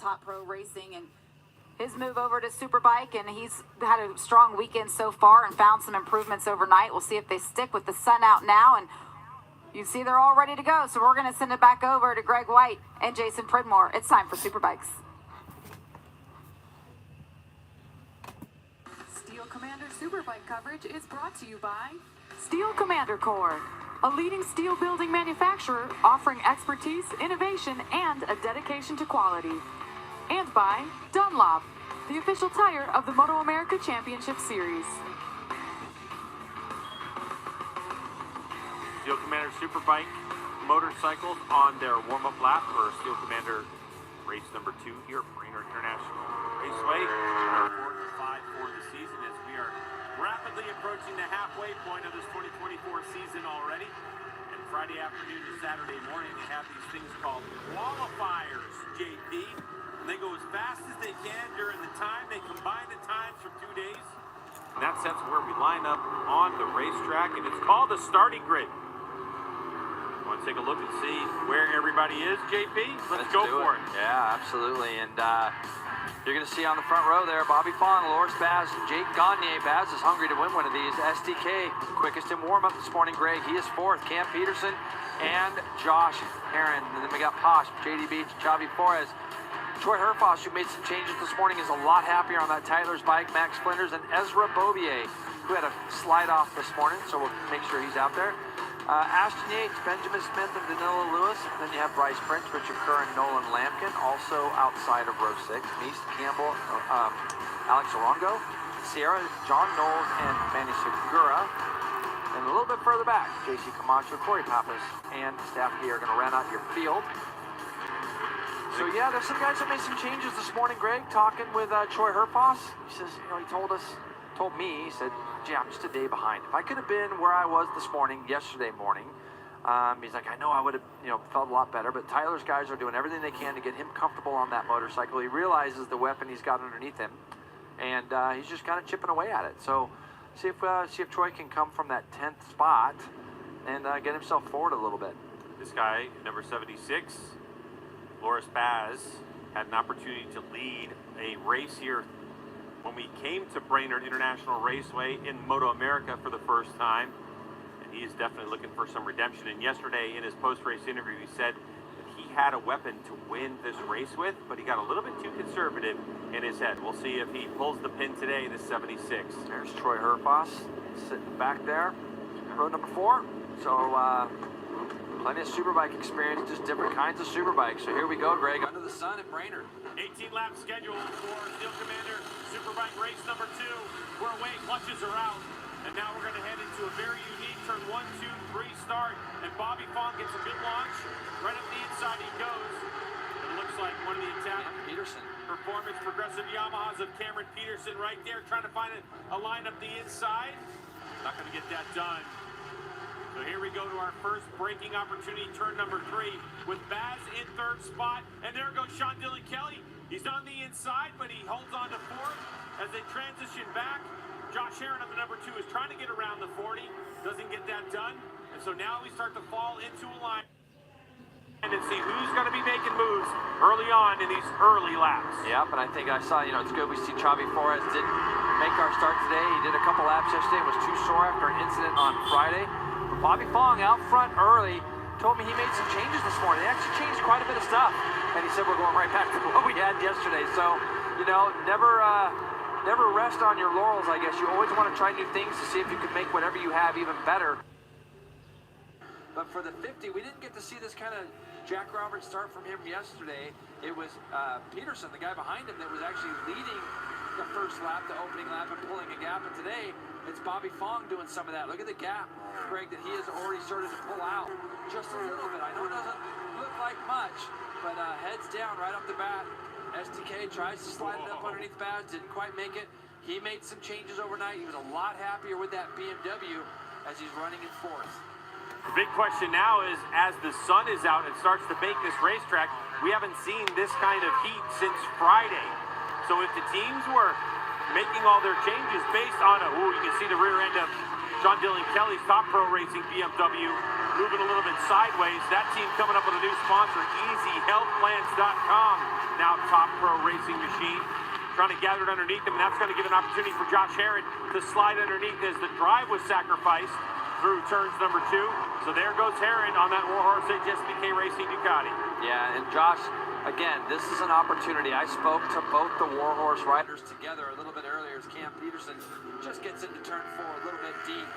Top Pro Racing and his move over to Superbike, and he's had a strong weekend so far and found some improvements overnight. We'll see if they stick with the sun out now, and you see they're all ready to go. So we're going to send it back over to Greg White and Jason Pridmore. It's time for Superbikes. Steel Commander Superbike coverage is brought to you by Steel Commander Corps, a leading steel building manufacturer offering expertise, innovation, and a dedication to quality. And by Dunlop, the official tire of the Moto America Championship Series. Steel Commander Superbike motorcycles on their warm-up lap for Steel Commander race number 2 here at Brainerd International Raceway. Our 4th and 5 for the season as we are rapidly approaching the halfway point of this 2024 season already. And Friday afternoon to Saturday morning, they have these things called qualifiers, JP. And they go as fast as they can during the time. They combine the times from 2 days. And that sets where we line up on the racetrack, and it's called the starting grid. Want to take a look and see where everybody is, JP? Let's go for it. Yeah, absolutely. And you're going to see on the front row there, Bobby Fong, Loris Baz, Jake Gagne. Baz is hungry to win one of these. SDK, quickest in warm-up this morning, Greg. He is 4th. Cam Peterson and Josh Heron. And then we got Posh, JD Beach, Xavi Flores. Troy Herfoss, who made some changes this morning, is a lot happier on that Tyler's bike. Max Flinders and Ezra Bobier, who had a slide off this morning, so we'll make sure he's out there. Ashton Yates, Benjamin Smith, and Danilo Lewis. And then you have Bryce Prince, Richard Kerr, and Nolan Lampkin, also outside of row 6. Meese Campbell, Alex Arongo, Sierra, John Knowles, and Manny Segura. And a little bit further back, JC Camacho, Corey Pappas, and staff here are going to round out your field. So yeah, there's some guys that made some changes this morning, Greg, talking with Troy Herfoss. He says, he told me, he said, gee, I'm just a day behind. If I could have been where I was this morning, yesterday morning, he's like, I know I would have, felt a lot better, but Tyler's guys are doing everything they can to get him comfortable on that motorcycle. He realizes the weapon he's got underneath him, and he's just kind of chipping away at it. So see if Troy can come from that 10th spot and get himself forward a little bit. This guy, number 76, Loris Baz, had an opportunity to lead a race here when we came to Brainerd International Raceway in Moto America for the first time. And he is definitely looking for some redemption. And yesterday in his post-race interview, he said that he had a weapon to win this race with, but he got a little bit too conservative in his head. We'll see if he pulls the pin today in the 76. There's Troy Herfoss sitting back there, row number 4. So, plenty of Superbike experience, just different kinds of Superbikes. So here we go, Greg, under the sun at Brainerd. 18-lap schedule for Steel Commander Superbike race number 2. We're away, clutches are out. And now we're going to head into a very unique turn 1, 2, 3 start. And Bobby Fong gets a good launch. Right up the inside he goes. It looks like one of the attack Peterson. Performance Progressive Yamahas of Cameron Peterson right there, trying to find a line up the inside. Not going to get that done. So here we go to our first braking opportunity, turn number 3, with Baz in 3rd spot. And there goes Sean Dillon Kelly. He's on the inside, but he holds on to 4th as they transition back. Josh Heron on the number 2 is trying to get around the 40. Doesn't get that done. And so now we start to fall into a line and see who's going to be making moves early on in these early laps. Yep, and I think I saw, it's good we see Xavi Flores didn't make our start today. He did a couple laps yesterday, was too sore after an incident on Friday. Bobby Fong out front early told me he made some changes this morning. They actually changed quite a bit of stuff. And he said we're going right back to what we had yesterday. So, never rest on your laurels, I guess. You always want to try new things to see if you can make whatever you have even better. But for the 50, we didn't get to see this kind of Jack Roberts start from him yesterday. It was Peterson, the guy behind him, that was actually leading the first lap, the opening lap, and pulling a gap. And today, it's Bobby Fong doing some of that. Look at the gap, Greg, that he has already started to pull out just a little bit. I know it doesn't look like much, but heads down right off the bat. STK tries to slide it up underneath Baz, didn't quite make it. He made some changes overnight. He was a lot happier with that BMW as he's running in 4th. The big question now is, as the sun is out and starts to bake this racetrack, we haven't seen this kind of heat since Friday. So if the teams were making all their changes based on you can see the rear end of Sean Dillon Kelly's Top Pro Racing BMW. moving a little bit sideways. That team coming up with a new sponsor, EasyHealthPlans.com. Now top pro racing machine. Trying to gather it underneath them, and that's going to give an opportunity for Josh Herron to slide underneath as the drive was sacrificed through turns number 2. So there goes Herron on that Warhorse HSBK Racing Ducati. Yeah, and Josh, again, this is an opportunity. I spoke to both the Warhorse riders together a little bit earlier as Cam Peterson just gets into turn 4 a little bit deep.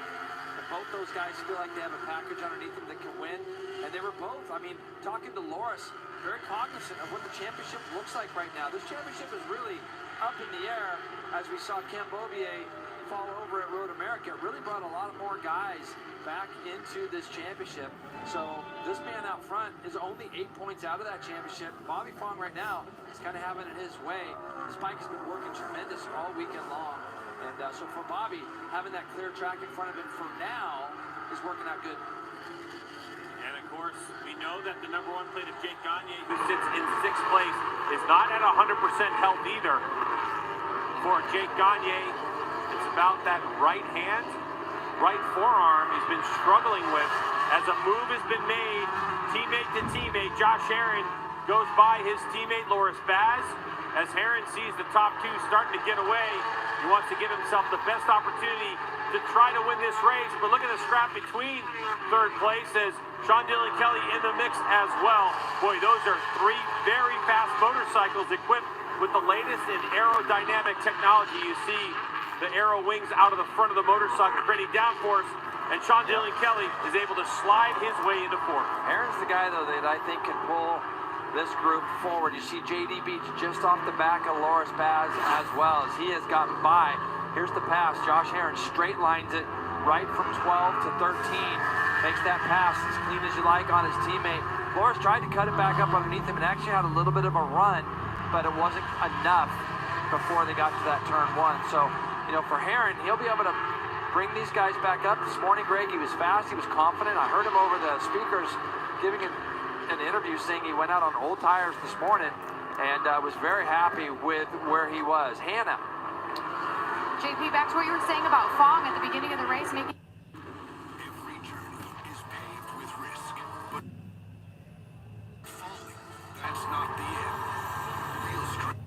And both those guys feel like they have a package underneath them that can win. And they were both, I mean, talking to Loris, very cognizant of what the championship looks like right now. This championship is really up in the air as we saw Cambobier fall over at Road America. It really brought a lot more guys back into this championship. So this man out front is only 8 points out of that championship. Bobby Fong right now is kind of having it his way. Spike has been working tremendous all weekend long. And so for Bobby, having that clear track in front of him for now is working out good. And of course, we know that the number 1 plate of Jake Gagne, who sits in 6th place, is not at 100% health either. For Jake Gagne, it's about that right hand, right forearm he's been struggling with as a move has been made, teammate to teammate. Josh Herron goes by his teammate Loris Baz. As Herron sees the top 2 starting to get away, he wants to give himself the best opportunity to try to win this race. But look at the scrap between 3rd place as Sean Dillon Kelly in the mix as well. Boy, those are 3 very fast motorcycles equipped with the latest in aerodynamic technology. You see the aero wings out of the front of the motorcycle creating downforce, and Sean Dillon Kelly is able to slide his way into 4th. Herron's the guy, though, that I think can pull this group forward. You see J.D. Beach just off the back of Loris Baz as well as he has gotten by. Here's the pass. Josh Herron straight lines it right from 12 to 13. Makes that pass as clean as you like on his teammate. Loris tried to cut it back up underneath him and actually had a little bit of a run, but it wasn't enough before they got to that turn 1. So, you know, for Herron, he'll be able to bring these guys back up. This morning, Greg, he was fast, he was confident. I heard him over the speakers giving an interview saying he went out on old tires this morning and was very happy with where he was. Hannah. JP, back to what you were saying about Fong at the beginning of the race, making Every journey is paved with risk, but falling, that's not the end. Real strength.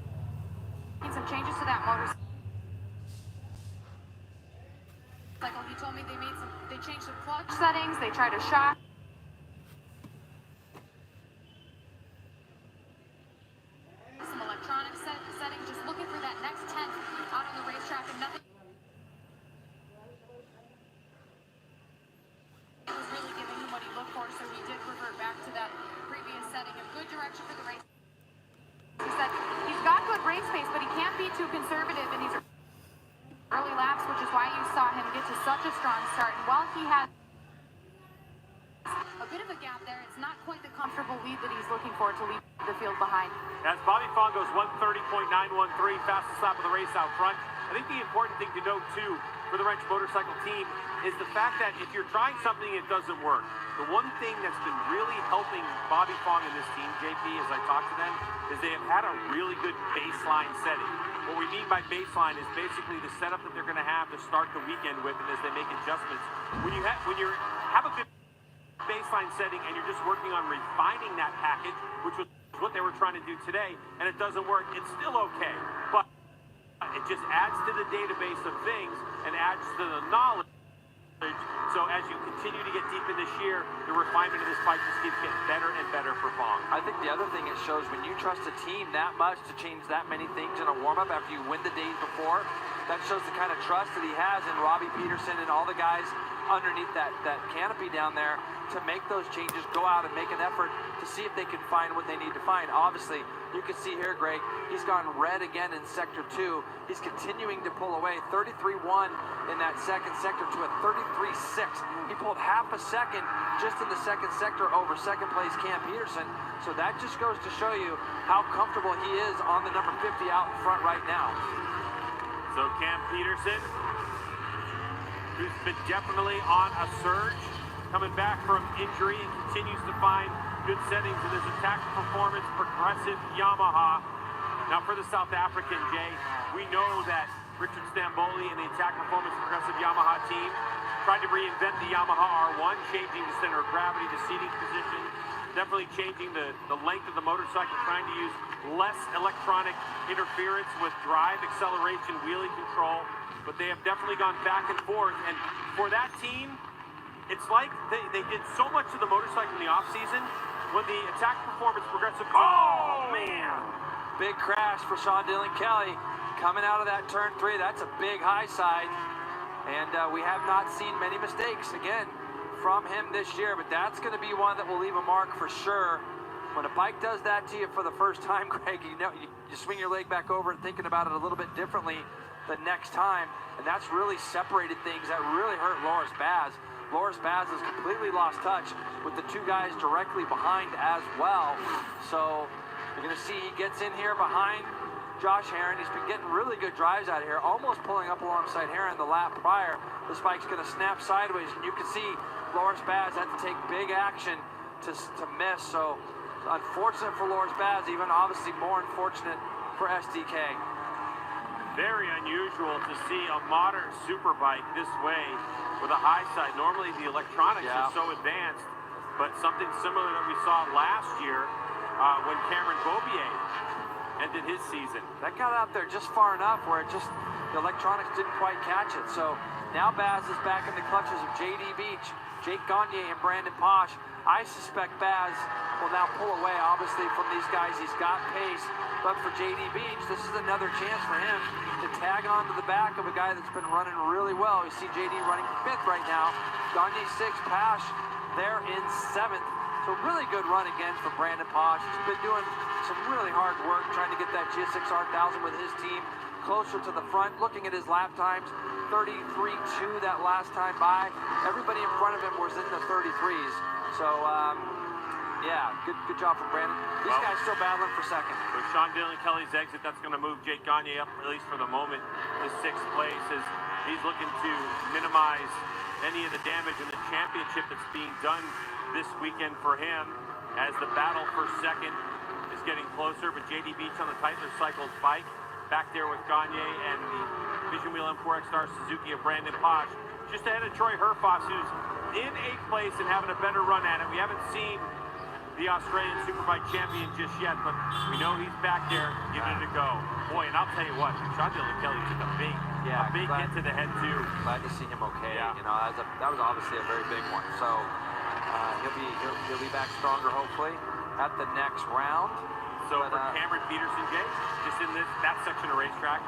some changes to that motorcycle. He told me they changed some clutch settings, they tried a shock. Some electronic settings, just looking for that next 10th out on the racetrack and nothing. It was really giving him what he looked for, so he did revert back to that previous setting. A good direction for the race. He said he's got good race pace, but he can't be too conservative in these early laps, which is why you saw him get to such a strong start. And while he has a bit of a gap there, it's not quite the comfortable lead that he's looking for to leave the field behind. As Bobby Fong goes 1:30.913, fastest lap of the race out front. I think the important thing to note, too, for the Wrench Motorcycle team is the fact that if you're trying something and it doesn't work, the one thing that's been really helping Bobby Fong and this team, JP, as I talk to them, is they have had a really good baseline setting. What we mean by baseline is basically the setup that they're going to have to start the weekend with, and as they make adjustments. When you have a good baseline setting and you're just working on refining that package, which was what they were trying to do today, and it doesn't work, it's still okay. But it just adds to the database of things and adds to the knowledge. So as you continue to get deep in this year, the refinement of this bike just keeps getting better and better for Fong. I think the other thing it shows, when you trust a team that much to change that many things in a warm-up after you win the days before, that shows the kind of trust that he has in Robbie Peterson and all the guys underneath that canopy down there to make those changes, go out and make an effort to see if they can find what they need to find. Obviously, you can see here, Greg, he's gone red again in Sector 2. He's continuing to pull away, 33.1 in that second sector to a 33.6. He pulled half a second just in the second sector over second place Cam Peterson. So that just goes to show you how comfortable he is on the number 50 out in front right now. So Cam Peterson, who's been definitely on a surge, coming back from injury and continues to find good settings in his attack performance progressive Yamaha. Now for the South African, Jay, we know that Richard Stamboli and the attack performance progressive Yamaha team tried to reinvent the Yamaha R1, changing the center of gravity, the seating position, definitely changing the length of the motorcycle, trying to use less electronic interference with drive, acceleration, wheelie control. But they have definitely gone back and forth. And for that team, it's like they did so much to the motorcycle in the offseason. When the attack performance progressive, oh man! Big crash for Sean Dillon Kelly coming out of that turn 3. That's a big high side. And we have not seen many mistakes, again, from him this year. But that's going to be one that will leave a mark for sure. When a bike does that to you for the first time, Greg, you know, you swing your leg back over and thinking about it a little bit differently the next time. And that's really separated things. That really hurt Loris Baz. Loris Baz has completely lost touch with the two guys directly behind as well. So you're going to see he gets in here behind Josh Herrin. He's been getting really good drives out of here, almost pulling up alongside Herrin the lap prior. This bike's going to snap sideways, and you can see Loris Baz had to take big action to miss. So unfortunate for Loris Baz, even obviously more unfortunate for SDK. Very unusual to see a modern superbike this way with a high side. Normally the electronics are so advanced, but something similar that we saw last year when Cameron Beaubier ended his season. That got out there just far enough where the electronics didn't quite catch it. So now Baz is back in the clutches of JD Beach, Jake Gagne, and Brandon Posh. I suspect Baz will now pull away, obviously, from these guys. He's got pace, but for JD Beach, this is another chance for him to tag on to the back of a guy that's been running really well. You see JD running 5th right now, Gagne 6th, Posh there in 7th. So really good run again for Brandon Posh. He's been doing some really hard work trying to get that GSX-R 1000 with his team closer to the front. Looking at his lap times, 33.2 that last time by. Everybody in front of him was in the 33s. So, yeah, good job from Brandon. These guys still battling for second. With Sean Dillon Kelly's exit, that's going to move Jake Gagne up, at least for the moment, to 6th place, as he's looking to minimize any of the damage in the championship that's being done this weekend for him, as the battle for second is getting closer. But JD Beach on the Tytler Cycles bike, back there with Gagne and the Vision Wheel M4X Star Suzuki of Brandon Posh, just ahead of Troy Herfoss, who's in 8th place and having a better run at it. We haven't seen the Australian Superbike champion just yet, but we know he's back there giving it a go. Boy, and I'll tell you what, Sean Dillon Kelly took a big hit to the head too. Glad to see him okay. Yeah. You know, that was obviously a very big one. So he'll be back stronger hopefully at the next round. So for Cameron Peterson, Jay, just in that section of racetrack,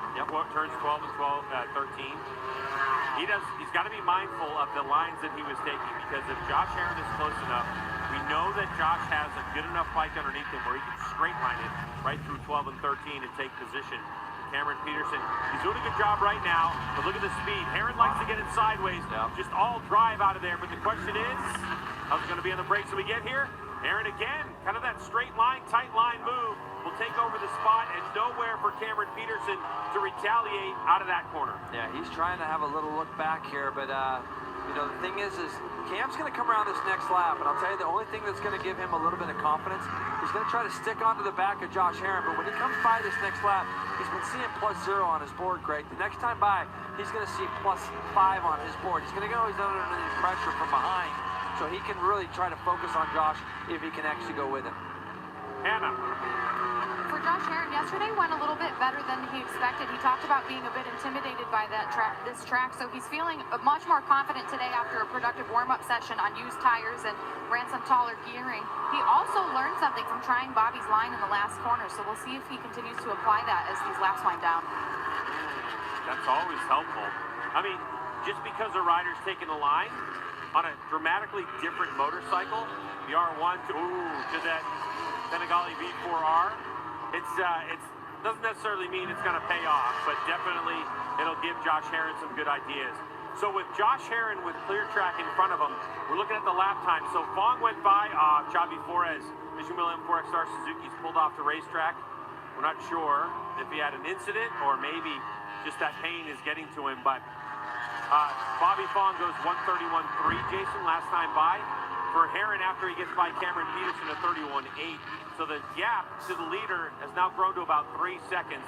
turns 12 and 13. He's got to be mindful of the lines that he was taking, because if Josh Herrin is close enough, we know that Josh has a good enough bike underneath him where he can straight line it right through 12 and 13 and take position. Cameron Peterson, he's doing a good job right now, but look at the speed. Herrin likes to get it sideways, just all drive out of there. But the question is, how's it going to be on the brakes when we get here? Herrin again, kind of that straight line, tight line move, will take over the spot, and nowhere for Cameron Peterson to retaliate out of that corner. Yeah, he's trying to have a little look back here, but you know, the thing is Cam's going to come around this next lap, and I'll tell you the only thing that's going to give him a little bit of confidence, he's going to try to stick onto the back of Josh Herrin, but when he comes by this next lap, he's been seeing +0 on his board, Greg. The next time by, he's going to see +5 on his board. He's going to know he's under pressure from behind, so he can really try to focus on Josh if he can actually go with him. Hannah. For Josh Herrin, yesterday went a little bit better than he expected. He talked about being a bit intimidated by this track, so he's feeling much more confident today after a productive warm-up session on used tires and ran some taller gearing. He also learned something from trying Bobby's line in the last corner, so we'll see if he continues to apply that as these laps wind down. That's always helpful. I mean, just because a rider's taking a line on a dramatically different motorcycle, the R1 to that Senegali V4R, it doesn't necessarily mean it's going to pay off, but definitely it'll give Josh Herrin some good ideas. So with Josh Herrin with clear track in front of him, we're looking at the lap time. So Fong went by, Xavi Flores, Vision Wheel M4X Star Suzuki's pulled off the racetrack. We're not sure if he had an incident or maybe just that pain is getting to him, but Bobby Fong goes 131.3, Jason, last time by. For Herrin, after he gets by Cameron Peterson, a 31.8. So the gap to the leader has now grown to about 3 seconds.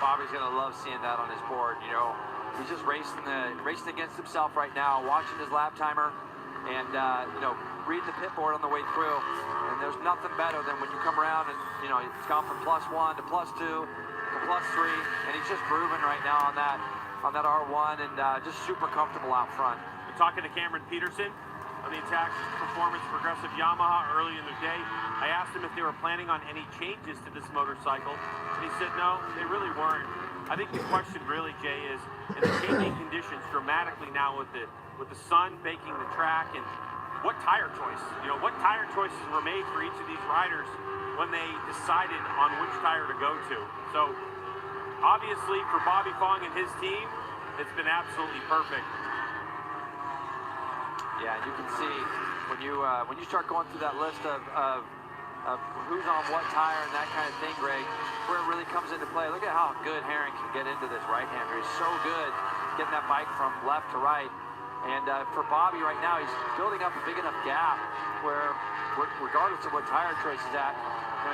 Bobby's going to love seeing that on his board. You know, he's just racing against himself right now, watching his lap timer, and reading the pit board on the way through. And there's nothing better than when you come around and it's gone from +1 to +2 to +3, and he's just grooving right now on that R1, and just super comfortable out front. We're talking to Cameron Peterson of the Attack Performance Progressive Yamaha early in the day. I asked him if they were planning on any changes to this motorcycle, and he said no, they really weren't. I think the question really, Jay, is in the changing conditions dramatically now with the sun baking the track, and what tire choice? What tire choices were made for each of these riders when they decided on which tire to go to? So obviously for Bobby Fong and his team, it's been absolutely perfect. Yeah, you can see when you start going through that list of who's on what tire and that kind of thing, Greg, where it really comes into play. Look at how good Herring can get into this right-hander. He's so good getting that bike from left to right. And for Bobby right now, he's building up a big enough gap where, regardless of what tire choice he's at,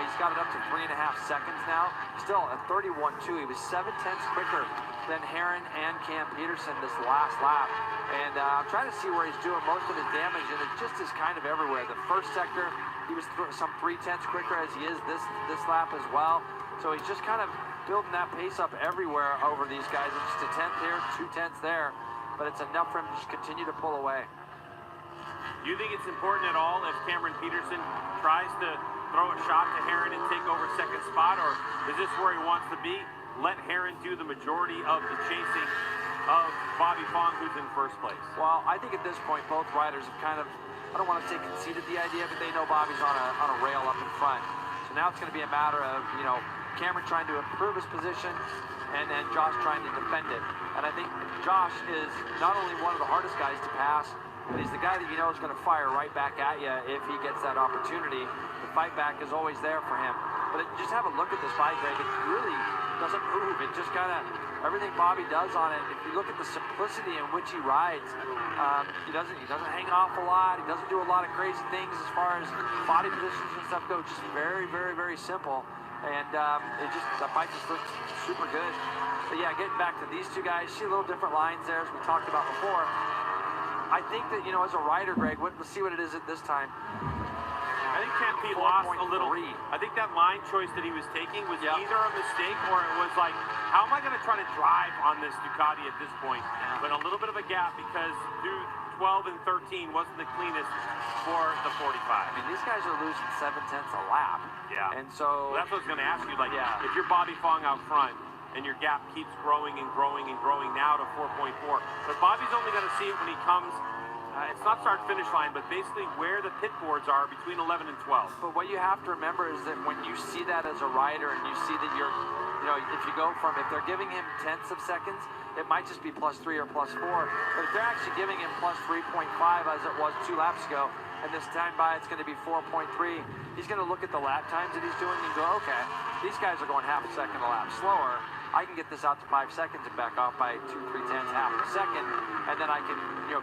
he's got it up to 3.5 seconds now. Still at 31.2, he was 0.7 quicker than Herring and Cam Peterson this last lap. And I'm trying to see where he's doing most of his damage, and it just is kind of everywhere. The first sector, he was some 0.3 quicker as he is this lap as well. So he's just kind of building that pace up everywhere over these guys. It's just a 10th here, 2/10 there. But it's enough for him to just continue to pull away. Do you think it's important at all if Cameron Peterson tries to throw a shot to Herring and take over second spot, or is this where he wants to be? Let Herring do the majority of the chasing of Bobby Fong, who's in first place. Well, I think at this point, both riders have kind of, I don't want to say conceded the idea, but they know Bobby's on a rail up in front. So now it's going to be a matter of, Cameron trying to improve his position, and then Josh trying to defend it. And I think Josh is not only one of the hardest guys to pass, but he's the guy that is going to fire right back at you if he gets that opportunity. The fight back is always there for him. But just have a look at this bike, Greg. It really doesn't move. It just kind of, everything Bobby does on it, if you look at the simplicity in which he rides, he doesn't hang off a lot. He doesn't do a lot of crazy things as far as body positions and stuff go. Just very, very, very simple. And the bike just looks super good. But yeah, getting back to these two guys, see a little different lines there as we talked about before. I think that, as a rider, Greg, let's see what it is at this time. I think Cam P lost a little. I think that line choice that he was taking was either a mistake or it was like, how am I going to try to drive on this Ducati at this point? But a little bit of a gap because 12 and 13 wasn't the cleanest for the 45. I mean, these guys are losing 0.7 a lap. Yeah. And so that's what I was going to ask you. Like, if you're Bobby Fong out front and your gap keeps growing and growing and growing now to 4.4, but Bobby's only going to see it when he comes. It's not start-finish line, but basically where the pit boards are between 11 and 12. But what you have to remember is that when you see that as a rider and you see that you're, if you go from, if they're giving him 0.1 seconds, it might just be +3 or +4. But if they're actually giving him +3.5 as it was 2 laps ago, and this time by it's going to be 4.3, he's going to look at the lap times that he's doing and go, okay, these guys are going half a second a lap slower. I can get this out to 5 seconds and back off by 2-3 tenths, half a second, and then I can,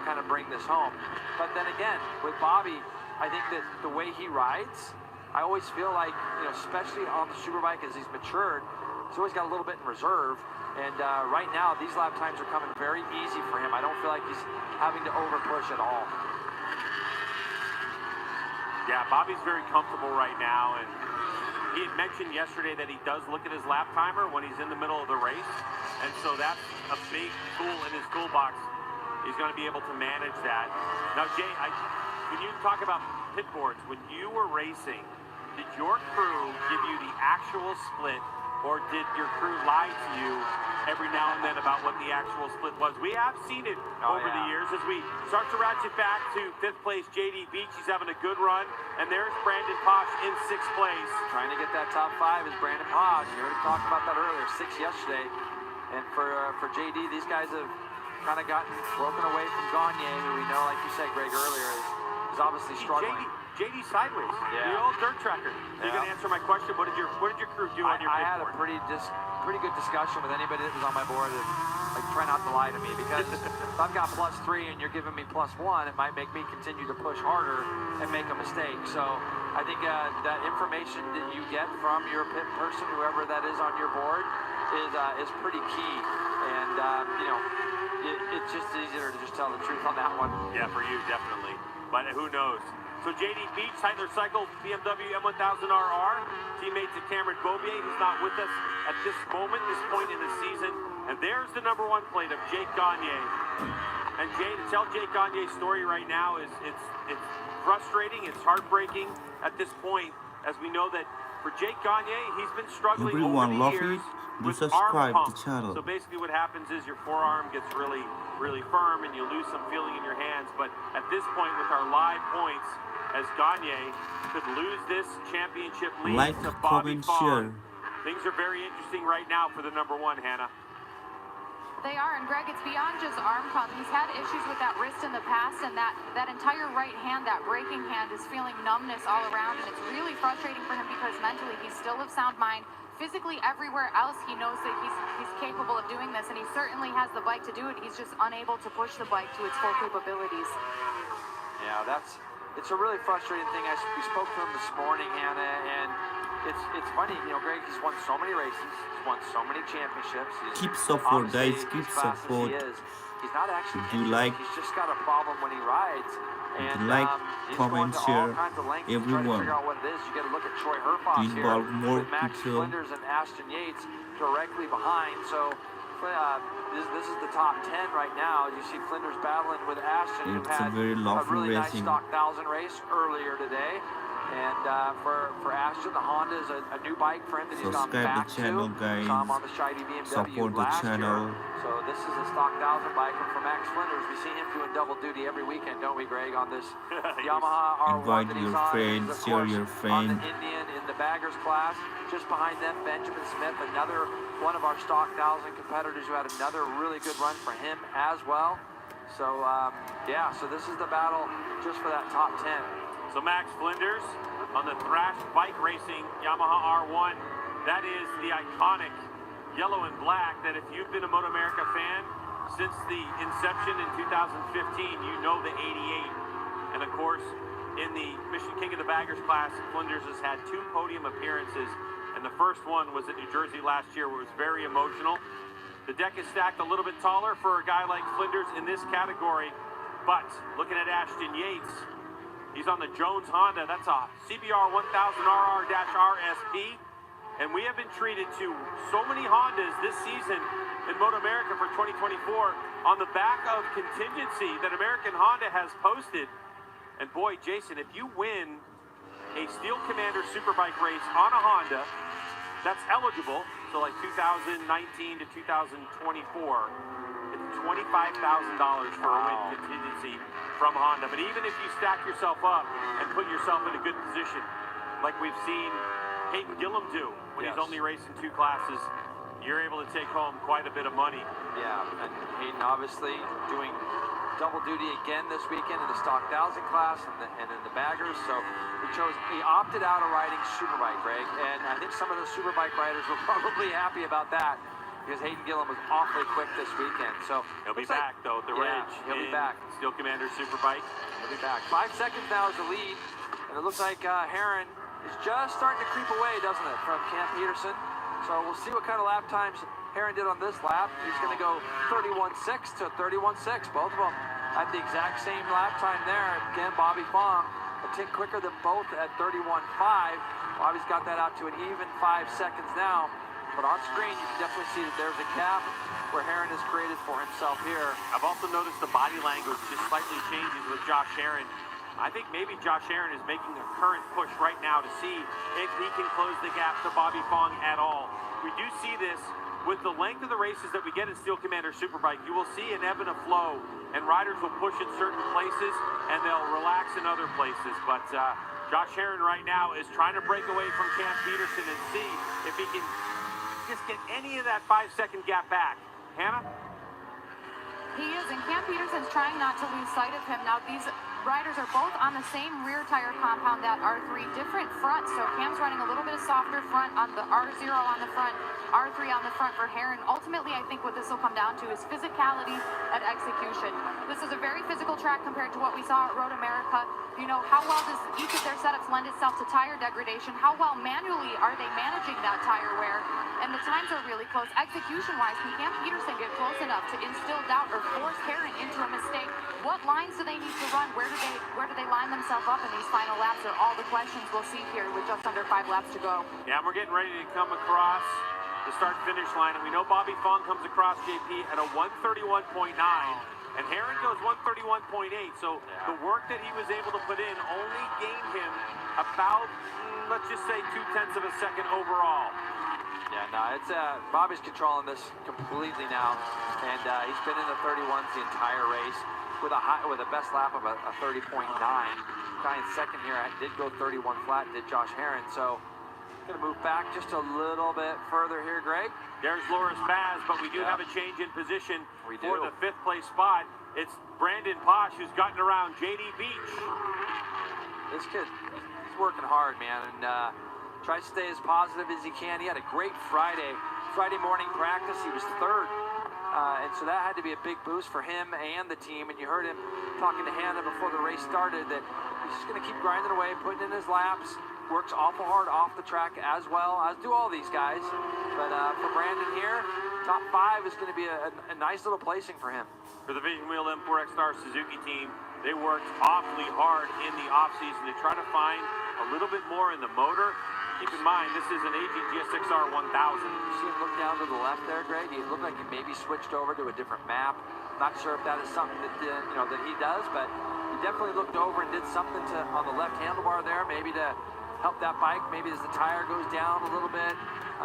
kind of bring this home. But then again, with Bobby, I think that the way he rides, I always feel like, especially on the Superbike as he's matured, he's always got a little bit in reserve. And right now, these lap times are coming very easy for him. I don't feel like he's having to over-push at all. Yeah, Bobby's very comfortable right now, and he had mentioned yesterday that he does look at his lap timer when he's in the middle of the race, and so that's a big tool in his toolbox. He's going to be able to manage that. Now, Jay, when you talk about pit boards, when you were racing, did your crew give you the actual split, or did your crew lie to you every now and then about what the actual split was? We have seen it over the years as we start to ratchet back to 5th place JD Beach. He's having a good run, and there's Brandon Posh in 6th place. Trying to get that top 5 is Brandon Posh. You heard him talk about that earlier, 6 yesterday. And for JD, these guys have kind of gotten broken away from Gagne, who we know, like you said, Greg, earlier, is obviously struggling. JD sideways, the old dirt tracker. You gonna answer my question? What did your crew do on your pit board? I had a pretty good discussion with anybody that was on my board. Like, try not to lie to me, because if I've got +3 and you're giving me +1, it might make me continue to push harder and make a mistake. So I think that information that you get from your pit person, whoever that is on your board, is pretty key. And it's just easier to just tell the truth on that one. Yeah, for you, definitely. But who knows? So JD Beach, Tyler Cycle, BMW M1000RR, teammates of Cameron Beaubier, who's not with us at this moment, this point in the season. And there's the number 1 plate of Jake Gagne. And Jay, to tell Jake Gagne's story right now is it's frustrating, it's heartbreaking at this point, as we know that for Jake Gagne, he's been struggling over the years with arm pump. So basically what happens is your forearm gets really, really firm and you lose some feeling in your hands. But at this point with our live points, as Gagne could lose this championship lead to Bobby Fong, things are very interesting right now for the number 1, Hannah. They are, and Greg, it's beyond just arm pump. He's had issues with that wrist in the past, and that entire right hand, that braking hand, is feeling numbness all around, and it's really frustrating for him because mentally he's still of sound mind. Physically, everywhere else, he knows that he's capable of doing this, and he certainly has the bike to do it. He's just unable to push the bike to its full capabilities. Yeah, it's a really frustrating thing. We spoke to him this morning, Hannah, and it's funny, Greg, he's won so many races, he's won so many championships. Keep support, guys, keep support. He's not actually do like, he's just got a problem when he rides. And like, comment, share, everyone. To figure out what it is. You got to look at Troy Herfoss here involve more with Max people. Flinders and Ashton Yates directly behind. So this is the top 10 right now. You see Flinders battling with Ashton, who had a really nice stock 1000 race earlier today. And for Ashton, the Honda is a new bike for him that he's gone back to. Subscribe the channel, guys. Saw him on the shiny BMW support the last channel. year. So this is a stock 1000 bike, and for Max Flinders, we see him doing double duty every weekend, don't we, Greg? On this Yamaha R1 Invite that your he's on. friends, He's, share your on friends. the Indian in the baggers class. Just behind them, Benjamin Smith, another one of our stock 1000 competitors who had another really good run for him as well. So so this is the battle just for that top 10. So Max Flinders on the Thrash Bike Racing Yamaha R1. That is the iconic yellow and black that if you've been a Moto America fan since the inception in 2015, you know the 88. And of course, in the Mission King of the Baggers class, Flinders has had 2 podium appearances. And the first one was at New Jersey last year, where it was very emotional. The deck is stacked a little bit taller for a guy like Flinders in this category. But looking at Ashton Yates, he's on the Jones Honda. That's a CBR 1000RR-RSP. And we have been treated to so many Hondas this season in Moto America for 2024 on the back of contingency that American Honda has posted. And boy, Jason, if you win a Steel Commander Superbike race on a Honda that's eligible, so like 2019 to 2024, it's $25,000 for a win contingency from Honda. But even if you stack yourself up and put yourself in a good position, like we've seen Hayden Gillum do when he's only racing 2 classes, you're able to take home quite a bit of money. Yeah, and Hayden obviously doing double duty again this weekend in the stock 1000 class and in the baggers. So he opted out of riding Superbike, Greg, and I think some of the Superbike riders were probably happy about that, because Hayden Gillum was awfully quick this weekend. So he'll be back though at the Ridge. He'll be back. Steel Commander Superbike. He'll be back. 5 seconds now is the lead, and it looks like Herron is just starting to creep away, doesn't it, from Cam Peterson? So we'll see what kind of lap times Herron did on this lap. He's going to go 31.6 to 31.6. Both of them at the exact same lap time there. Again, Bobby Fong a tick quicker than both at 31.5. Bobby's got that out to an even 5 seconds now. But on screen, you can definitely see that there's a gap where Herron has created for himself here. I've also noticed the body language just slightly changes with Josh Herron. I think maybe Josh Herron is making a current push right now to see if he can close the gap to Bobby Fong at all. We do see this with the length of the races that we get in Steel Commander Superbike. You will see an ebb and a flow, and riders will push in certain places and they'll relax in other places. But Josh Herron right now is trying to break away from Cam Peterson and see if he can just get any of that 5-second gap back. Hannah? He is, and Cam Peterson's trying not to lose sight of him. Now, riders are both on the same rear tire compound, that R3, different front. So Cam's running a little bit of softer front on the R0 on the front, R3 on the front for Heron. Ultimately, I think what this will come down to is physicality and execution. This is a very physical track compared to what we saw at Road America. You know, how well does each of their setups lend itself to tire degradation? How well manually are they managing that tire wear? And the times are really close. Execution-wise, can Cam Peterson get close enough to instill doubt or force Heron into a mistake? What lines do they need to run? Where do they line themselves up in these final laps are all the questions we'll see here with just under 5 laps to go. Yeah, we're getting ready to come across the start-finish line, and we know Bobby Fong comes across JP at a 131.9, and Heron goes 131.8, so the work that he was able to put in only gained him about, let's just say, 0.2 of a second overall. Yeah, no, it's Bobby's controlling this completely now, and he's been in the 31s the entire race with a best lap of a 30.9. Guy in second here did go 31 flat, did Josh Heron. So going to move back just a little bit further here, Greg. There's Loris Baz, but we do have a change in position for the 5th place spot. It's Brandon Posh who's gotten around JD Beach. This kid, he's working hard, man, and tries to stay as positive as he can. He had a great Friday morning practice. He was 3rd, and so that had to be a big boost for him and the team. And you heard him talking to Hannah before the race started that he's just going to keep grinding away, putting in his laps. Works awful hard off the track as well, as do all these guys. But for Brandon here, top 5 is going to be a nice little placing for him. For the Vision Wheel M4 Star Suzuki team, they worked awfully hard in the offseason to try to find a little bit more in the motor. Keep in mind, this is an aging GSX-R 1000. You see him look down to the left there, Greg? He looked like he maybe switched over to a different map. Not sure if that is something that that he does, but he definitely looked over and did something on the left handlebar there, maybe to help that bike, maybe as the tire goes down a little bit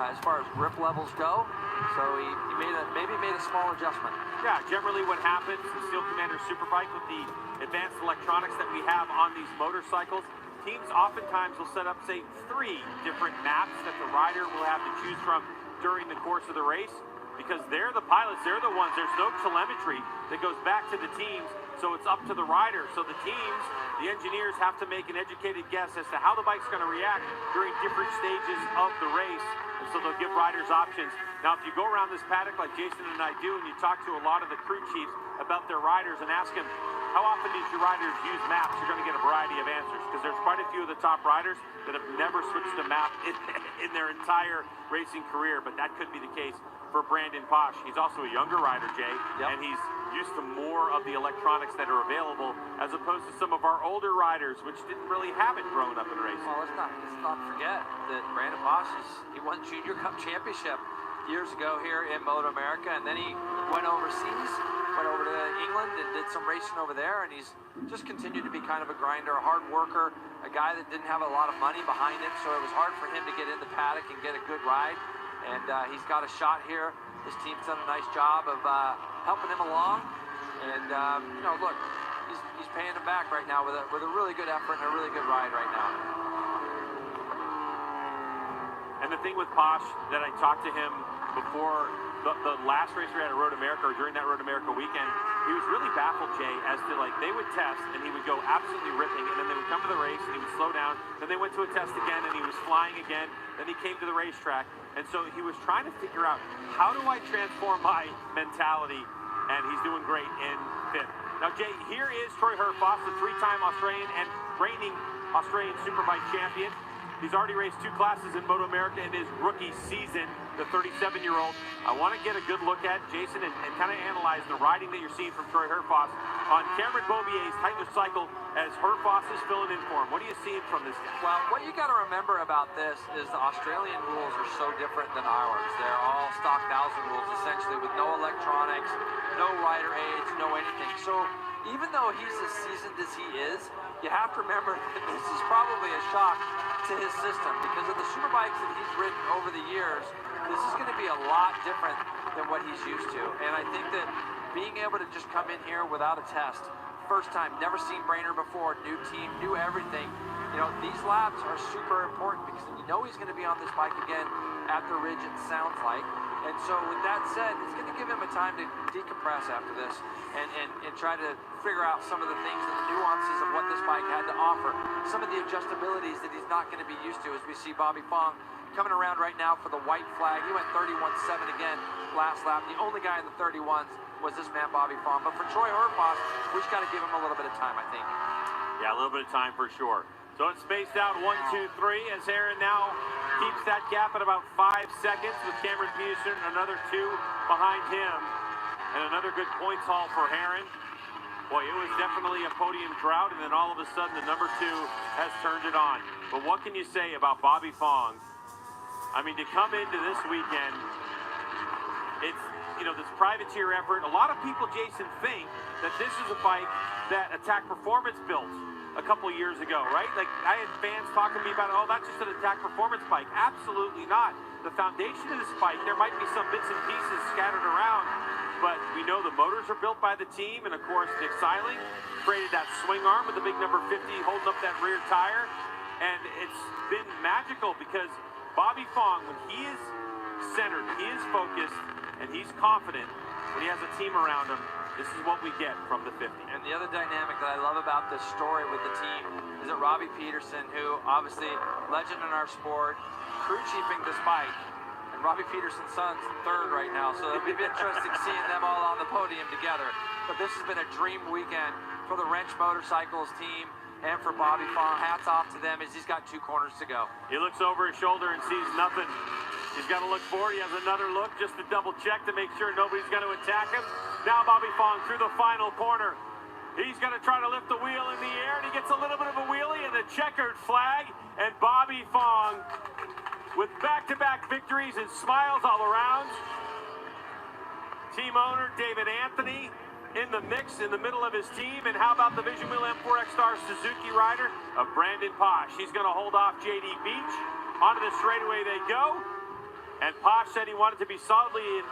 as far as grip levels go. So he maybe made a small adjustment. Yeah, generally what happens in Steel Commander Superbike with the advanced electronics that we have on these motorcycles, teams oftentimes will set up, say, 3 different maps that the rider will have to choose from during the course of the race, because they're the pilots, they're the ones, there's no telemetry that goes back to the teams, so it's up to the rider. So the teams, the engineers, have to make an educated guess as to how the bike's going to react during different stages of the race, and so they'll give riders options. Now, if you go around this paddock like Jason and I do, and you talk to a lot of the crew chiefs about their riders and ask them, how often did your riders use maps? You're going to get a variety of answers, because there's quite a few of the top riders that have never switched a map in their entire racing career, but that could be the case for Brandon Posh. He's also a younger rider, Jay, and he's used to more of the electronics that are available as opposed to some of our older riders, which didn't really have it growing up in racing. Well, let's not forget that Brandon Posh he won Junior Cup Championship years ago here in Moto America, and then he went overseas, went over to England and did some racing over there, and he's just continued to be kind of a grinder, a hard worker, a guy that didn't have a lot of money behind him, so it was hard for him to get in the paddock and get a good ride. And he's got a shot here. His team's done a nice job of helping him along. And, look, he's paying him back right now with a really good effort and a really good ride right now. And the thing with Posh that I talked to him before the last race we had at Road America, or during that Road America weekend, he was really baffled, Jay, as to, like, they would test and he would go absolutely ripping, and then they would come to the race and he would slow down, then they went to a test again and he was flying again, then he came to the racetrack, and so he was trying to figure out, how do I transform my mentality? And he's doing great in 5th. Now, Jay, here is Troy Herfoss, the 3-time Australian and reigning Australian Superbike champion. He's already raced 2 classes in Moto America in his rookie season, the 37-year-old. I want to get a good look at, Jason, and kind of analyze the riding that you're seeing from Troy Herfoss on Cameron Beaubier's Titleist cycle as Herfoss is filling in for him. What are you seeing from this guy? Well, what you got to remember about this is the Australian rules are so different than ours. They're all stock 1000 rules, essentially, with no electronics, no rider aids, no anything. So even though he's as seasoned as he is, you have to remember that this is probably a shock to his system, because of the superbikes that he's ridden over the years. This is going to be a lot different than what he's used to, and I think that being able to just come in here without a test, first time, never seen Brainer before, new team, new everything, these laps are super important, because you know he's going to be on this bike again at the Ridge, it sounds like, And so with that said, it's going to give him a time to decompress after this and try to figure out some of the things and the nuances of what this bike had to offer. Some of the adjustabilities that he's not going to be used to as we see Bobby Fong coming around right now for the white flag. He went 31.7 again last lap. The only guy in the 31s was this man, Bobby Fong. But for Troy Herfoss, we just got to give him a little bit of time, I think. Yeah, a little bit of time for sure. So it's spaced out 1, 2, 3 as Aaron now keeps that gap at about 5 seconds with Cameron Peterson, another 2 behind him. And another good points haul for Aaron. Boy, it was definitely a podium drought, and then all of a sudden the number 2 has turned it on. But what can you say about Bobby Fong? I mean, to come into this weekend, it's, you know, this privateer effort. A lot of people, Jason, think that this is a bike that Attack Performance built a couple years ago, right? Like, I had fans talking to me about, oh, that's just an Attack Performance bike. Absolutely not. The foundation of this bike, there might be some bits and pieces scattered around, but we know the motors are built by the team, and of course, Nick Seiling created that swing arm with the big number 50 holding up that rear tire, and it's been magical because Bobby Fong, when he is centered, he is focused, and he's confident when he has a team around him, this is what we get from the 50. And the other dynamic that I love about this story with the team is that Robbie Peterson, who obviously legend in our sport, crew chiefing this bike, and Robbie Peterson's son's third right now, so it'll be interesting seeing them all on the podium together. But this has been a dream weekend for the Wrench Motorcycles team and for Bobby Fong. Hats off to them as he's got 2 corners to go. He looks over his shoulder and sees nothing. He's got to look forward. He has another look just to double check to make sure nobody's going to attack him. Now Bobby Fong through the final corner. He's going to try to lift the wheel in the air, and he gets a little bit of a wheelie and a checkered flag. And Bobby Fong with back-to-back victories and smiles all around. Team owner David Anthony in the mix in the middle of his team. And how about the Vision Wheel M4X Star Suzuki rider of Brandon Posh? He's going to hold off JD Beach. Onto the straightaway they go. And Posh said he wanted to be solidly in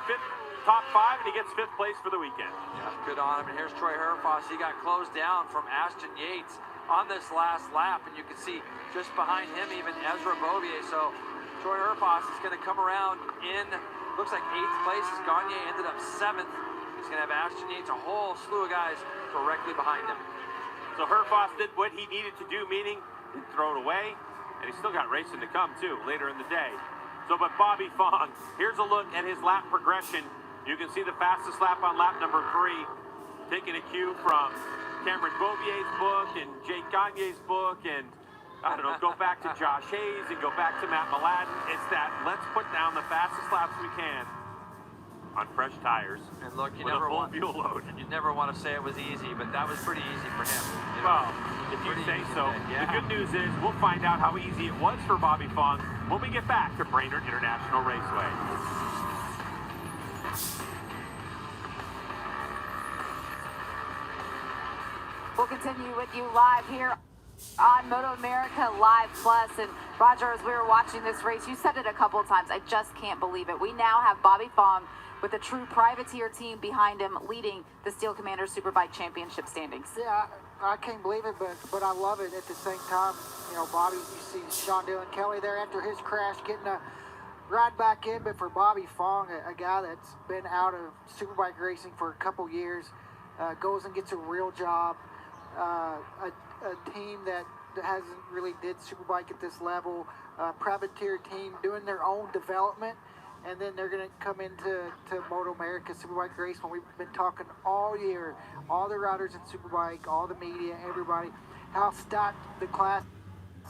top 5, and he gets 5th place for the weekend. Yeah, good on him. And here's Troy Herfoss. He got closed down from Ashton Yates on this last lap, and you can see just behind him even Ezra Bovier. So Troy Herfoss is going to come around in, looks like 8th place as Gagne ended up 7th. He's going to have Ashton Yates, a whole slew of guys directly behind him. So Herfoss did what he needed to do, meaning didn't throw it away, and he's still got racing to come, too, later in the day. So, but Bobby Fong, here's a look at his lap progression. You can see the fastest lap on lap number 3, taking a cue from Cameron Bovier's book and Jake Gagne's book, and I don't know, go back to Josh Hayes and go back to Matt Mladen. It's that let's put down the fastest laps we can on fresh tires. And look, you with never a full want fuel load. You never want to say it was easy, but that was pretty easy for him. You know? Well, if you Pretty say easy so. today, yeah. The good news is we'll find out how easy it was for Bobby Fong when we get back to Brainerd International Raceway. We'll continue with you live here on Moto America Live Plus. And Roger, as we were watching this race, you said it a couple of times, I just can't believe it. We now have Bobby Fong with a true privateer team behind him leading the Steel Commander Superbike Championship standings. Yeah, I can't believe it, but I love it at the same time. You know, Bobby, you see Sean Dillon Kelly there after his crash getting a ride back in, but for Bobby Fong, a guy that's been out of Superbike racing for a couple years, goes and gets a real job. A team that hasn't really did Superbike at this level, privateer team doing their own development, and then they're going to come into Moto America Superbike race when we've been talking all year, all the riders in Superbike, all the media, everybody, how stacked the class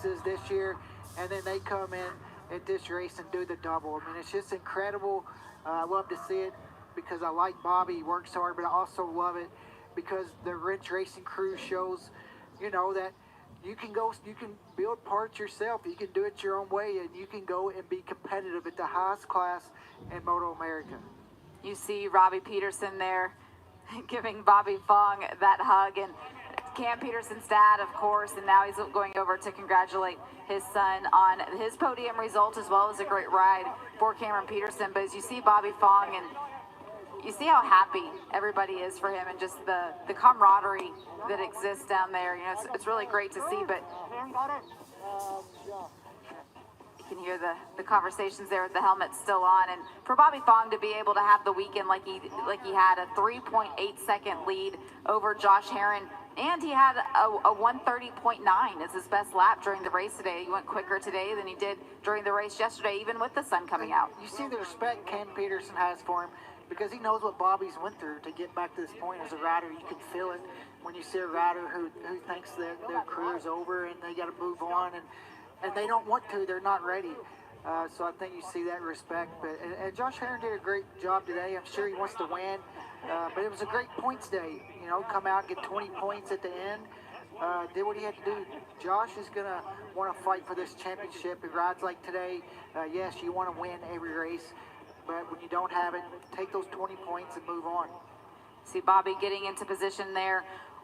is this year, and then they come in at this race and do the double. I mean, it's just incredible. I love to see it because I like Bobby. He works hard, but I also love it because the Wrench Racing crew shows, you know, that you can build parts yourself. You can do it your own way, and you can go and be competitive at the highest class in Moto America. You see Robbie Peterson there giving Bobby Fong that hug, and Cam Peterson's dad, of course, and now he's going over to congratulate his son on his podium result as well as a great ride for Cameron Peterson. But as you see Bobby Fong, and you see how happy everybody is for him and just the camaraderie that exists down there. You know, it's really great to see. But You can hear the conversations there with the helmet still on. And for Bobby Fong to be able to have the weekend like he had, a 3.8-second lead over Josh Herron, and he had a 1:30.9 as his best lap during the race today. He went quicker today than he did during the race yesterday, even with the sun coming out. You see the respect Cam Peterson has for him because he knows what Bobby's went through to get back to this point as a rider. You can feel it when you see a rider who thinks that their career's over and they got to move on, and they don't want to. They're not ready. So I think you see that respect. But and Josh Herron did a great job today. I'm sure he wants to win. But it was a great points day. You know, come out and get 20 points at the end. Did what he had to do. Josh is going to want to fight for this championship. It rides like today. Yes, you want to win every race. But when you don't have it, take those 20 points and move on. See Bobby getting into position there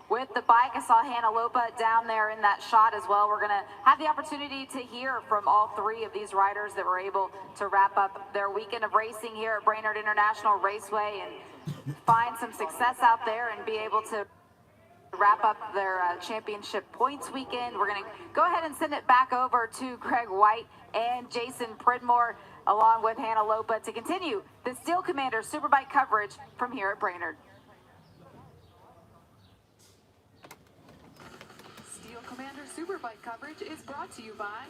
with the bike. I saw Hannah Lopa down there in that shot as well. We're going to have the opportunity to hear from all three of these riders that were able to wrap up their weekend of racing here at Brainerd International Raceway and find some success out there and be able to wrap up their championship points weekend. We're going to go ahead and send it back over to Greg White and Jason Pridmore along with Hannah Lopa to continue the Steel Commander Superbike coverage from here at Brainerd. Steel Commander Superbike coverage is brought to you by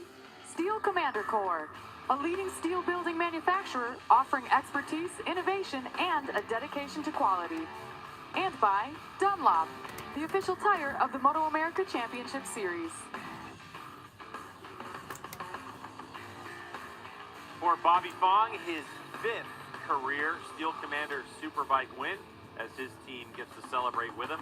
Steel Commander Corps, a leading steel building manufacturer offering expertise, innovation, and a dedication to quality. And by Dunlop, the official tire of the Moto America Championship Series. For Bobby Fong, his 5th career Steel Commander Superbike win as his team gets to celebrate with him.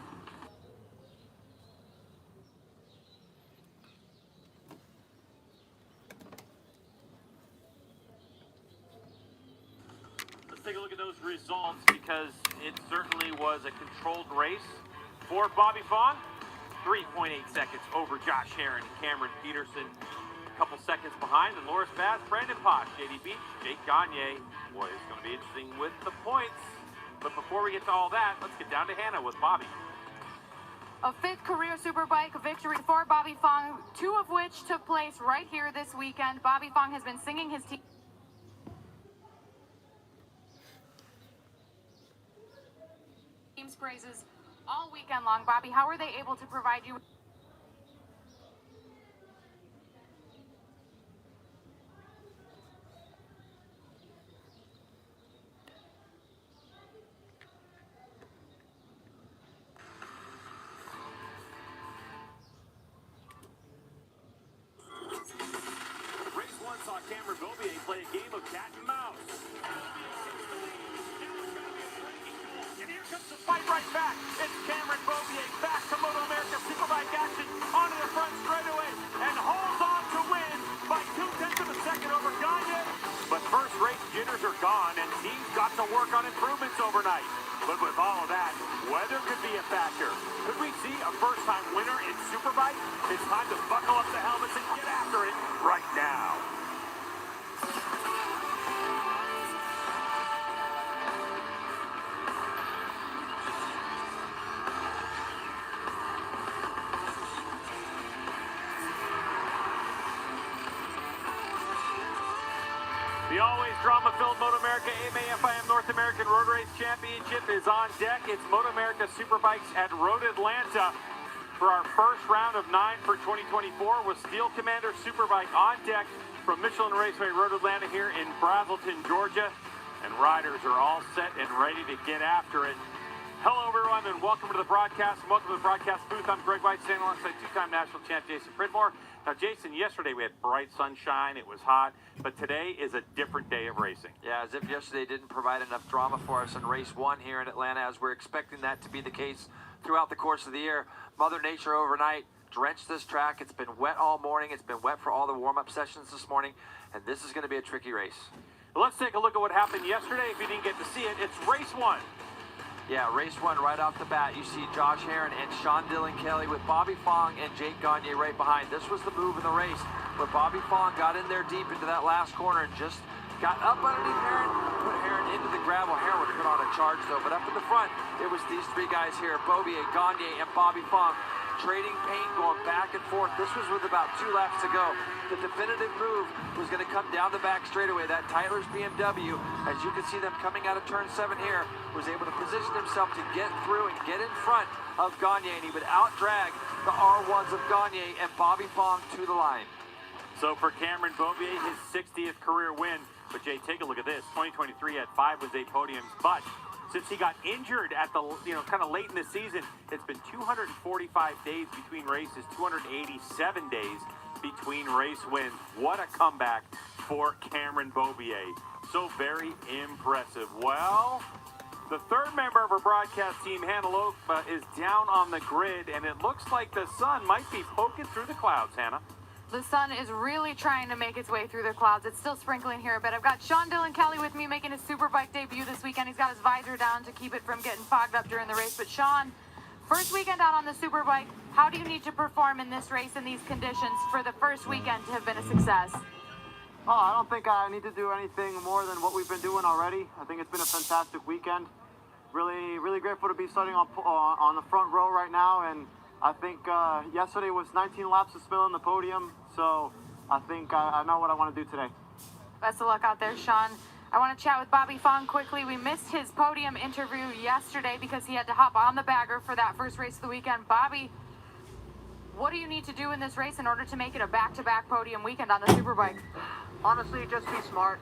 Let's take a look at those results because it certainly was a controlled race for Bobby Fong. 3.8 seconds over Josh Herron and Cameron Peterson. Couple seconds behind, and Loris Bass, Brandon Posh, JD Beach, Jake Gagne. Boy, it's going to be interesting with the points. But before we get to all that, let's get down to Hannah with Bobby. A 5th career Superbike victory for Bobby Fong, 2 of which took place right here this weekend. Bobby Fong has been singing his team's praises all weekend long. Bobby, how were they able to provide you play a game of cat and mouse. And here comes the fight right back. It's Cameron Beaubier back to Moto America Superbike action onto the front straightaway and holds on to win by 0.2 of a second over Gagne. But first race jitters are gone and teams got to work on improvements overnight. But with all of that, weather could be a factor. Could we see a first-time winner in Superbike? It's time to buckle up the helmets and get after it right now. The always drama-filled Moto America AMA-FIM North American Road Race Championship is on deck. It's Moto America Superbikes at Road Atlanta for our first round of 9 for 2024 with Steel Commander Superbike on deck from Michelin Raceway Road Atlanta here in Brazelton, Georgia. And riders are all set and ready to get after it. Hello, everyone, and welcome to the broadcast. Welcome to the broadcast booth. I'm Greg White, standing alongside 2-time national champ Jason Pridmore. Now, Jason, yesterday we had bright sunshine. It was hot. But today is a different day of racing. Yeah, as if yesterday didn't provide enough drama for us in race 1 here in Atlanta, as we're expecting that to be the case throughout the course of the year. Mother Nature overnight drenched this track. It's been wet all morning. It's been wet for all the warm-up sessions this morning. And this is going to be a tricky race. Well, let's take a look at what happened yesterday. If you didn't get to see it, it's race 1. Yeah, race 1 right off the bat. You see Josh Herron and Sean Dillon Kelly with Bobby Fong and Jake Gagne right behind. This was the move in the race, where Bobby Fong got in there deep into that last corner and just got up underneath Herron, put Herron into the gravel. Herron would have been on a charge though, but up in the front, it was these 3 guys here, Beaubier, Gagne, and Bobby Fong. trading paint, going back and forth. This was with about 2 laps to go. The definitive move was going to come down the back straightaway. That Tyler's BMW, as you can see them coming out of turn 7 here, was able to position himself to get through and get in front of Gagne, and he would out-drag the R1s of Gagne and Bobby Fong to the line. So for Cameron Beaubier, his 60th career win. But Jay, take a look at this. 2023 had 5 with 8 podiums, but since he got injured at the, kind of late in the season, it's been 245 days between races, 287 days between race wins. What a comeback for Cameron Beaubier. So very impressive. Well, the third member of our broadcast team, Hannah Loaf, is down on the grid, and it looks like the sun might be poking through the clouds, Hannah. The sun is really trying to make its way through the clouds. It's still sprinkling here a bit. I've got Sean Dylan Kelly with me making his Superbike debut this weekend. He's got his visor down to keep it from getting fogged up during the race. But Sean, first weekend out on the Superbike, how do you need to perform in this race in these conditions for the first weekend to have been a success? Oh, I don't think I need to do anything more than what we've been doing already. I think it's been a fantastic weekend. Really, really grateful to be starting on the front row right now, and I think yesterday was 19 laps of Spill on the podium, so I think I know what I want to do today. Best of luck out there, Sean. I want to chat with Bobby Fong quickly. We missed his podium interview yesterday because he had to hop on the bagger for that first race of the weekend. Bobby, what do you need to do in this race in order to make it a back-to-back podium weekend on the Superbike? Honestly, just be smart.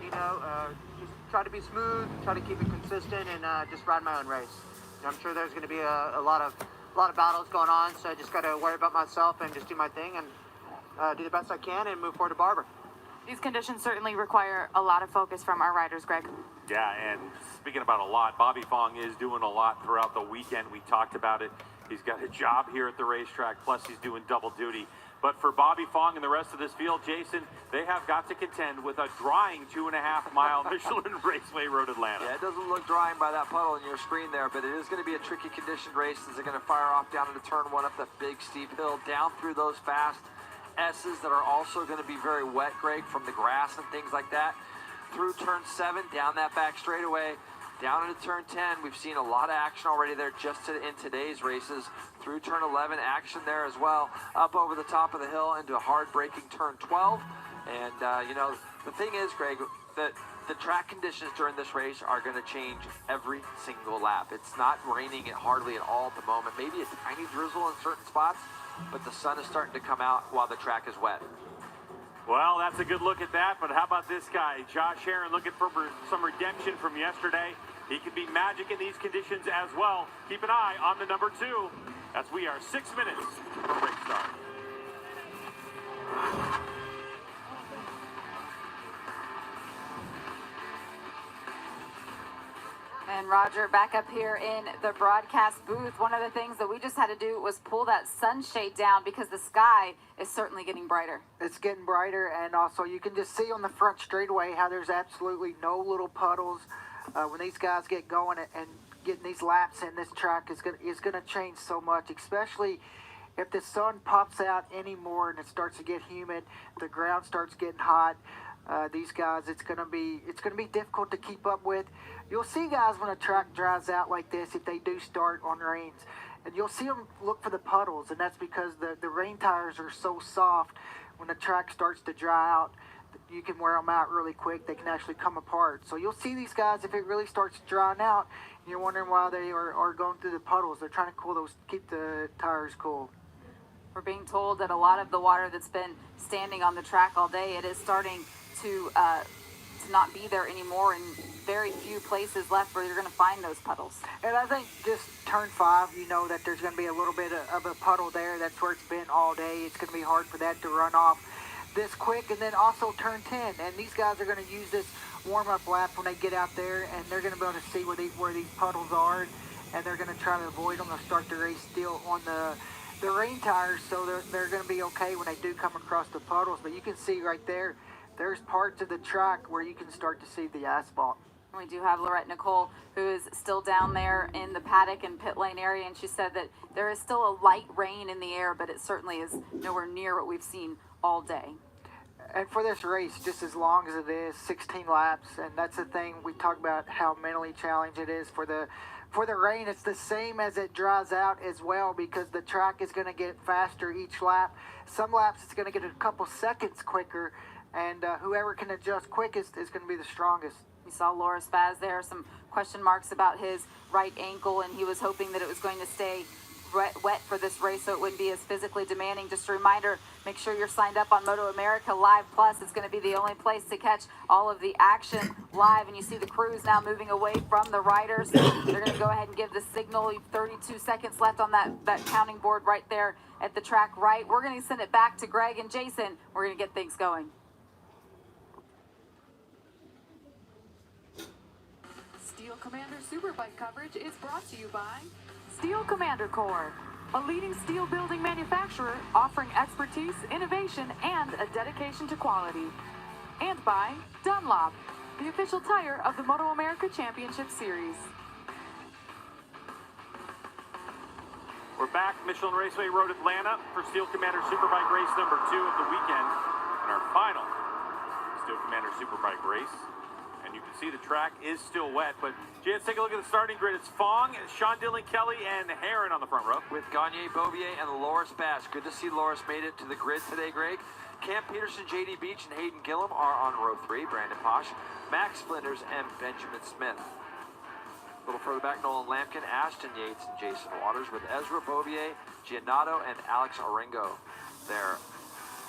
Just try to be smooth, try to keep it consistent, and just ride my own race. I'm sure there's going to be a lot of battles going on, so I just got to worry about myself and just do my thing and do the best I can and move forward to Barber. These conditions certainly require a lot of focus from our riders, Greg. Yeah, and speaking about a lot, Bobby Fong is doing a lot throughout the weekend. We talked about it. He's got a job here at the racetrack, plus he's doing double duty. But for Bobby Fong and the rest of this field, Jason, they have got to contend with a drying 2.5-mile Michelin Raceway Road Atlanta. Yeah, it doesn't look drying by that puddle in your screen there, but it is going to be a tricky conditioned race as they're going to fire off down into turn 1 up that big steep hill, down through those fast S's that are also going to be very wet, Greg, from the grass and things like that. Through turn 7, down that back straightaway, down into turn 10. We've seen a lot of action already there just in today's races. Through turn 11, action there as well. Up over the top of the hill into a hard-braking turn 12. And, the thing is, Greg, that the track conditions during this race are going to change every single lap. It's not raining hardly at all at the moment. Maybe a tiny drizzle in certain spots, but the sun is starting to come out while the track is wet. Well, that's a good look at that, but how about this guy, Josh Herron, looking for some redemption from yesterday. He can be magic in these conditions as well. Keep an eye on the number 2 as we are 6 minutes from race start. And Roger, back up here in the broadcast booth, one of the things that we just had to do was pull that sunshade down because the sky is certainly getting brighter. It's getting brighter, and also you can just see on the front straightaway how there's absolutely no little puddles. When these guys get going and getting these laps in, this track is gonna change so much, especially if the sun pops out anymore and it starts to get humid, the ground starts getting hot. These guys, it's gonna be difficult to keep up with. You'll see guys when a track dries out like this, if they do start on rains, and you'll see them look for the puddles, and that's because the rain tires are so soft. When the track starts to dry out, you can wear them out really quick. They can actually come apart. So you'll see these guys, if it really starts drying out, and you're wondering why they are going through the puddles. They're trying to keep the tires cool. We're being told that a lot of the water that's been standing on the track all day, it is starting to not be there anymore, and very few places left where you're going to find those puddles. And I think just turn 5, you know that there's going to be a little bit of a puddle there. That's where it's been all day. It's going to be hard for that to run off this quick. And then also turn 10, and these guys are going to use this warm-up lap when they get out there, and they're going to be able to see where these puddles are, and they're going to try to avoid them. They'll start the race still on the rain tires, so they're going to be okay when they do come across the puddles. But you can see right there, there's parts of the track where you can start to see the asphalt. We do have Lorette Nicole, who is still down there in the paddock and pit lane area, and she said that there is still a light rain in the air, but it certainly is nowhere near what we've seen all day. and for this race, just as long as it is, 16 laps, and that's the thing we talk about how mentally challenged it is for the rain. It's the same as it dries out as well, because the track is going to get faster each lap. Some laps it's going to get a couple seconds quicker, and whoever can adjust quickest is going to be the strongest. We saw Loris Baz there, some question marks about his right ankle, and he was hoping that it was going to stay wet for this race so it wouldn't be as physically demanding. Just a reminder, make sure you're signed up on Moto America Live Plus. It's going to be the only place to catch all of the action live, and you see the crews now moving away from the riders. They're going to go ahead and give the signal. 32 seconds left on that counting board right there at the track right. We're going to send it back to Greg and Jason. We're going to get things going. Steel Commander Superbike coverage is brought to you by Steel Commander Corps, a leading steel building manufacturer offering expertise, innovation, and a dedication to quality. And by Dunlop, the official tire of the Moto America Championship Series. We're back, Michelin Raceway Road, Atlanta, for Steel Commander Superbike race number 2 of the weekend, and our final Steel Commander Superbike race. And you can see the track is still wet, but Jay, let's take a look at the starting grid. It's Fong, Sean Dillon Kelly, and Heron on the front row. With Gagne, Beaubier, and Loris Bass. Good to see Loris made it to the grid today, Greg. Cam Peterson, J.D. Beach, and Hayden Gillum are on row 3. Brandon Posh, Max Flinders, and Benjamin Smith. A little further back, Nolan Lampkin, Ashton Yates, and Jason Waters, with Ezra Beaubier, Giannato, and Alex Orengo there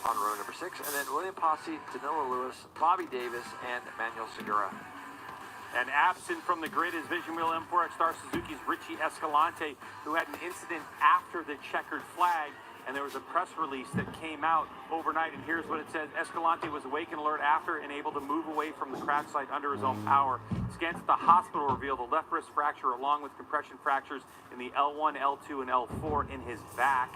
on row number 6, and then William Posse, Danilo Lewis, Bobby Davis, and Manuel Segura. And absent from the grid is Vision Wheel M4 Star Suzuki's Richie Escalante, who had an incident after the checkered flag, and there was a press release that came out overnight, and here's what it says. Escalante was awake and alert after and able to move away from the crash site under his own power. Scans at the hospital revealed a left wrist fracture along with compression fractures in the L1, L2, and L4 in his back.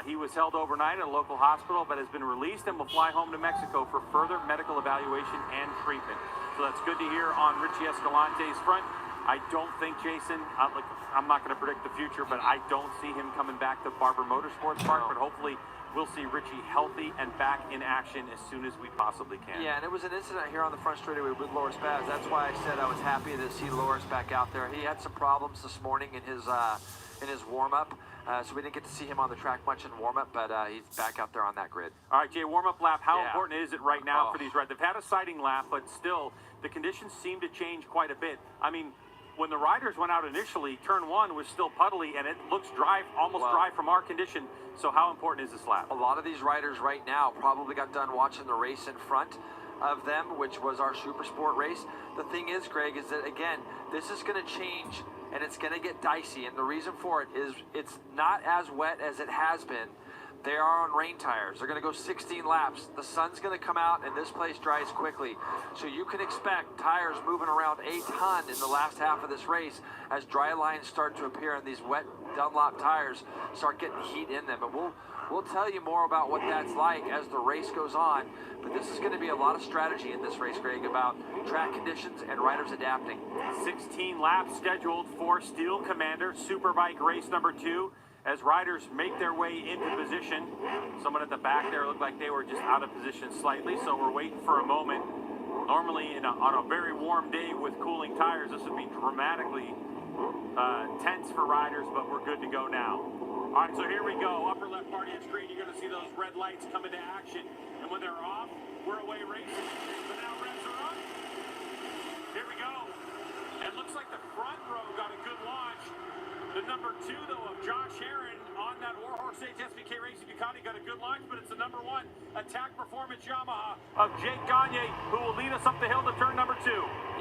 He was held overnight at a local hospital, but has been released and will fly home to Mexico for further medical evaluation and treatment. So that's good to hear on Richie Escalante's front. I don't think, Jason, I'm not going to predict the future, but I don't see him coming back to Barber Motorsports Park, but hopefully we'll see Richie healthy and back in action as soon as we possibly can. Yeah, and it was an incident here on the front straightaway with Loris Baz. That's why I said I was happy to see Loris back out there. He had some problems this morning in his warm-up. So we didn't get to see him on the track much in warm-up, but he's back out there on that grid. All right, Jay, warm-up lap. How important is it right now for these riders? They've had a sighting lap, but still, the conditions seem to change quite a bit. I mean, when the riders went out initially, turn 1 was still puddly, and it looks dry, almost dry from our condition. So how important is this lap? A lot of these riders right now probably got done watching the race in front of them, which was our Super Sport race. The thing is, Greg, is that, again, this is going to change, and it's going to get dicey, and the reason for it is it's not as wet as it has been. They are on rain tires. They're going to go 16 laps. The sun's going to come out, and this place dries quickly. So you can expect tires moving around a ton in the last half of this race as dry lines start to appear, and these wet Dunlop tires start getting heat in them. But we'll tell you more about what that's like as the race goes on. But this is going to be a lot of strategy in this race, Greg, about track conditions and riders adapting. 16 laps scheduled for Steel Commander Superbike race number 2 as riders make their way into position. Someone at the back there looked like they were just out of position slightly, so we're waiting for a moment. Normally on a very warm day with cooling tires, this would be dramatically tense for riders, but we're good to go now. All right, so here we go. Upper left part of your screen, you're going to see those red lights come into action. And when they're off, we're away racing. So now reds are up. Here we go. It looks like the front row got a good launch. The number 2, though, of Josh Heron on that Warhorse SBK Racing Ducati got a good launch, but it's the number 1 Attack Performance Yamaha of Jake Gagne, who will lead us up the hill to turn number 2.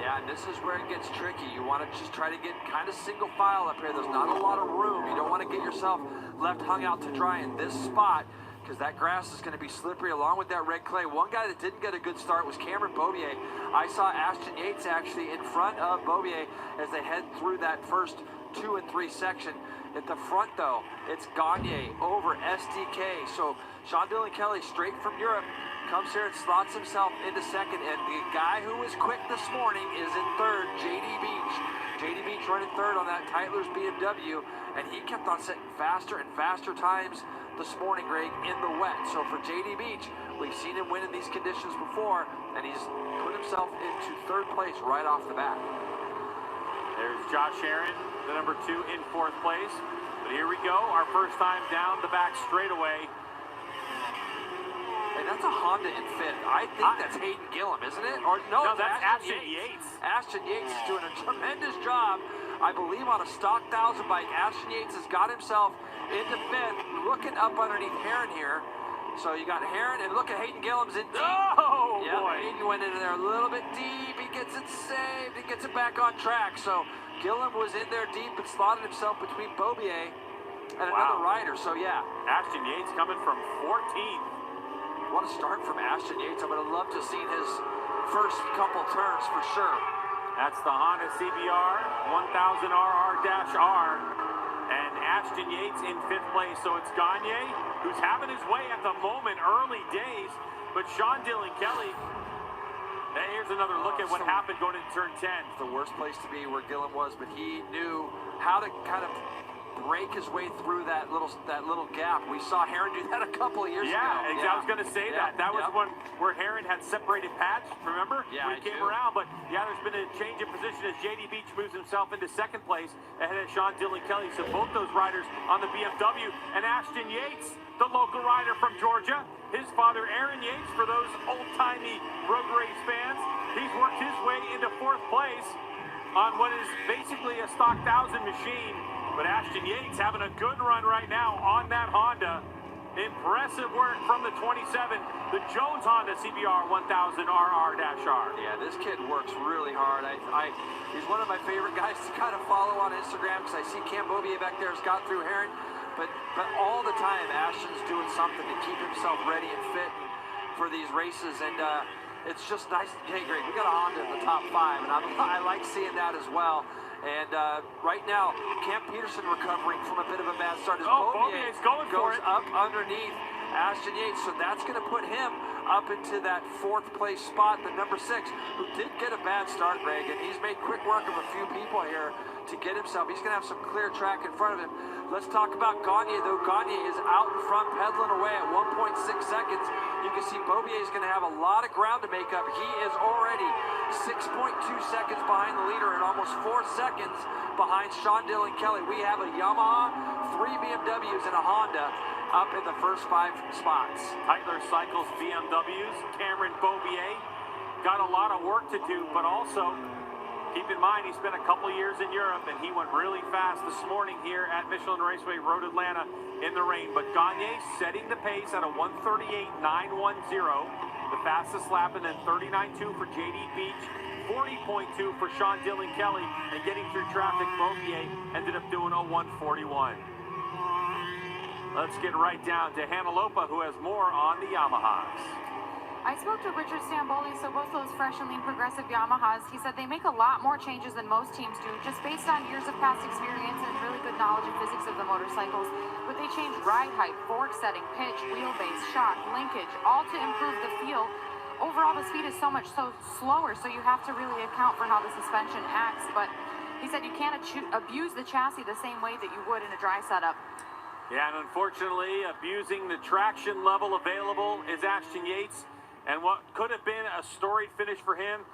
Yeah, and this is where it gets tricky. You want to just try to get kind of single file up here. There's not a lot of room. You don't want to get yourself left hung out to dry in this spot, because that grass is going to be slippery along with that red clay. One guy that didn't get a good start was Cameron Beaubier. I saw Ashton Yates actually in front of Beaubier as they head through that first 2 and 3 section. At the front, though, it's Gagne over SDK. So Sean Dillon Kelly, straight from Europe, comes here and slots himself into second. And the guy who was quick this morning is in third, J.D. Beach. J.D. Beach running third on that Tyler's BMW, and he kept on setting faster and faster times this morning, Greg, in the wet. So for JD Beach, we've seen him win in these conditions before, and he's put himself into third place right off the bat. There's Josh Aaron, the number 2 in 4th place. But here we go, our first time down the back straightaway. Hey, that's a Honda in 5th. I think that's Hayden Gillum, isn't it? Or no, that's Ashton Yates. Ashton Yates is doing a tremendous job, I believe, on a stock 1000 bike. Ashton Yates has got himself into 5th, looking up underneath Heron here. So you got Heron, and look at Hayden Gillum's in deep. Oh, yeah, boy. Hayden went into there a little bit deep. He gets it saved. He gets it back on track. So Gillum was in there deep and slotted himself between Beaubier and another rider. So yeah, Ashton Yates coming from 14th. What a start from Ashton Yates. I would have loved to have seen his first couple turns for sure. That's the Honda CBR 1000 RR-R. And Ashton Yates in 5th place. So it's Gagne, who's having his way at the moment, early days. But Sean Dillon Kelly, here's another look at what happened going into turn 10. It's the worst place to be where Gillum was, but he knew how to kind of break his way through that little gap. We saw Heron do that a couple of years ago. Yeah, I was going to say that. That was one where Heron had separated patch, remember? Yeah, when he came around. But yeah, there's been a change in position as JD Beach moves himself into 2nd place ahead of Sean Dillon Kelly. So both those riders on the BMW. And Ashton Yates, the local rider from Georgia. His father, Aaron Yates, for those old-timey road race fans. He's worked his way into 4th place on what is basically a stock 1000 machine. But Ashton Yates having a good run right now on that Honda. Impressive work from the 27, the Jones Honda CBR 1000 RR-R. Yeah, this kid works really hard. He's one of my favorite guys to kind of follow on Instagram because I see Cam Beaubier back there has got through Heron. But all the time, Ashton's doing something to keep himself ready and fit for these races. And it's just nice. Hey, Greg, we got a Honda in the top 5, and I like seeing that as well. And right now, Cam Peterson recovering from a bit of a bad start. As Beaubier's going for goes it. up underneath Ashton Yates, so that's going to put him up into that 4th place spot, the number 6, who did get a bad start, Greg, and he's made quick work of a few people here to get himself. He's going to have some clear track in front of him. Let's talk about Gagne, though. Gagne is out in front, pedaling away at 1.6 seconds. You can see Beaubier is going to have a lot of ground to make up. He is already 6.2 seconds behind the leader and almost 4 seconds behind Sean Dillon Kelly. We have a Yamaha, 3 BMWs, and a Honda up in the first 5 spots. Tyler Cycles BMWs, Cameron Beaubier got a lot of work to do, but also keep in mind he spent a couple years in Europe and he went really fast this morning here at Michelin Raceway Road Atlanta in the rain. But Gagne setting the pace at a 138.910, the fastest lap, and then 39.2 for JD Beach, 40.2 for Sean Dillon Kelly, and getting through traffic, Beaubier ended up doing a 141. Let's get right down to Hannah Lopa, who has more on the Yamahas. I spoke to Richard Stamboli, so both those fresh and lean progressive Yamahas. He said they make a lot more changes than most teams do, just based on years of past experience and really good knowledge of physics of the motorcycles. But they change ride height, fork setting, pitch, wheelbase, shock, linkage, all to improve the feel. Overall, the speed is so slower, so you have to really account for how the suspension acts. But he said you can't abuse the chassis the same way that you would in a dry setup. Yeah, and unfortunately, abusing the traction level available is Ashton Yates. And what could have been a storied finish for him,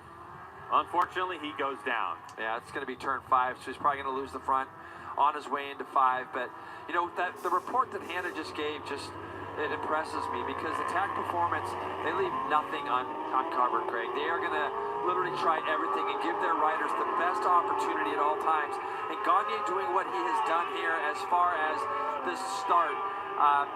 unfortunately, he goes down. Yeah, it's going to be turn 5, so he's probably going to lose the front on his way into 5. But, you know, the report that Hannah just gave, it impresses me because the TAC Performance, they leave nothing uncovered, Craig. They are going to literally try everything and give their riders the best opportunity at all times. And Gagne doing what he has done here as far as this start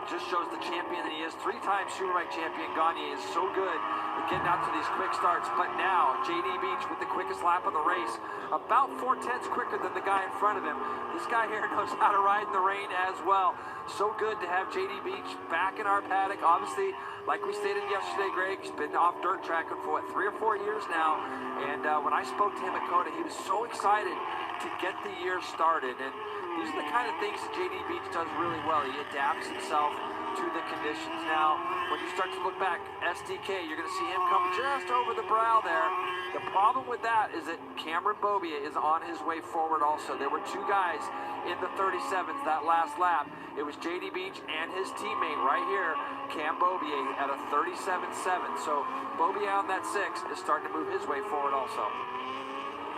just shows the champion that he is. 3-time Superbike champion. Gagne is so good at getting out to these quick starts. But now, JD Beach with the quickest lap of the race, about 4/10 quicker than the guy in front of him. This guy here knows how to ride in the rain as well. So good to have JD Beach back in our paddock. Obviously, like we stated yesterday, Greg, he's been off dirt track for what, 3 or 4 years now. And when I spoke to him at COTA, he was so excited to get the year started. And these are the kind of things that JD Beach does really well. He adapts himself to the conditions. Now, when you start to look back, SDK, you're going to see him come just over the brow there. The problem with that is that Cameron Beaubier is on his way forward also. There were two guys in the 37s that last lap. It was JD Beach and his teammate right here, Cam Beaubier, at a 37.7. So Beaubier on that 6 is starting to move his way forward also.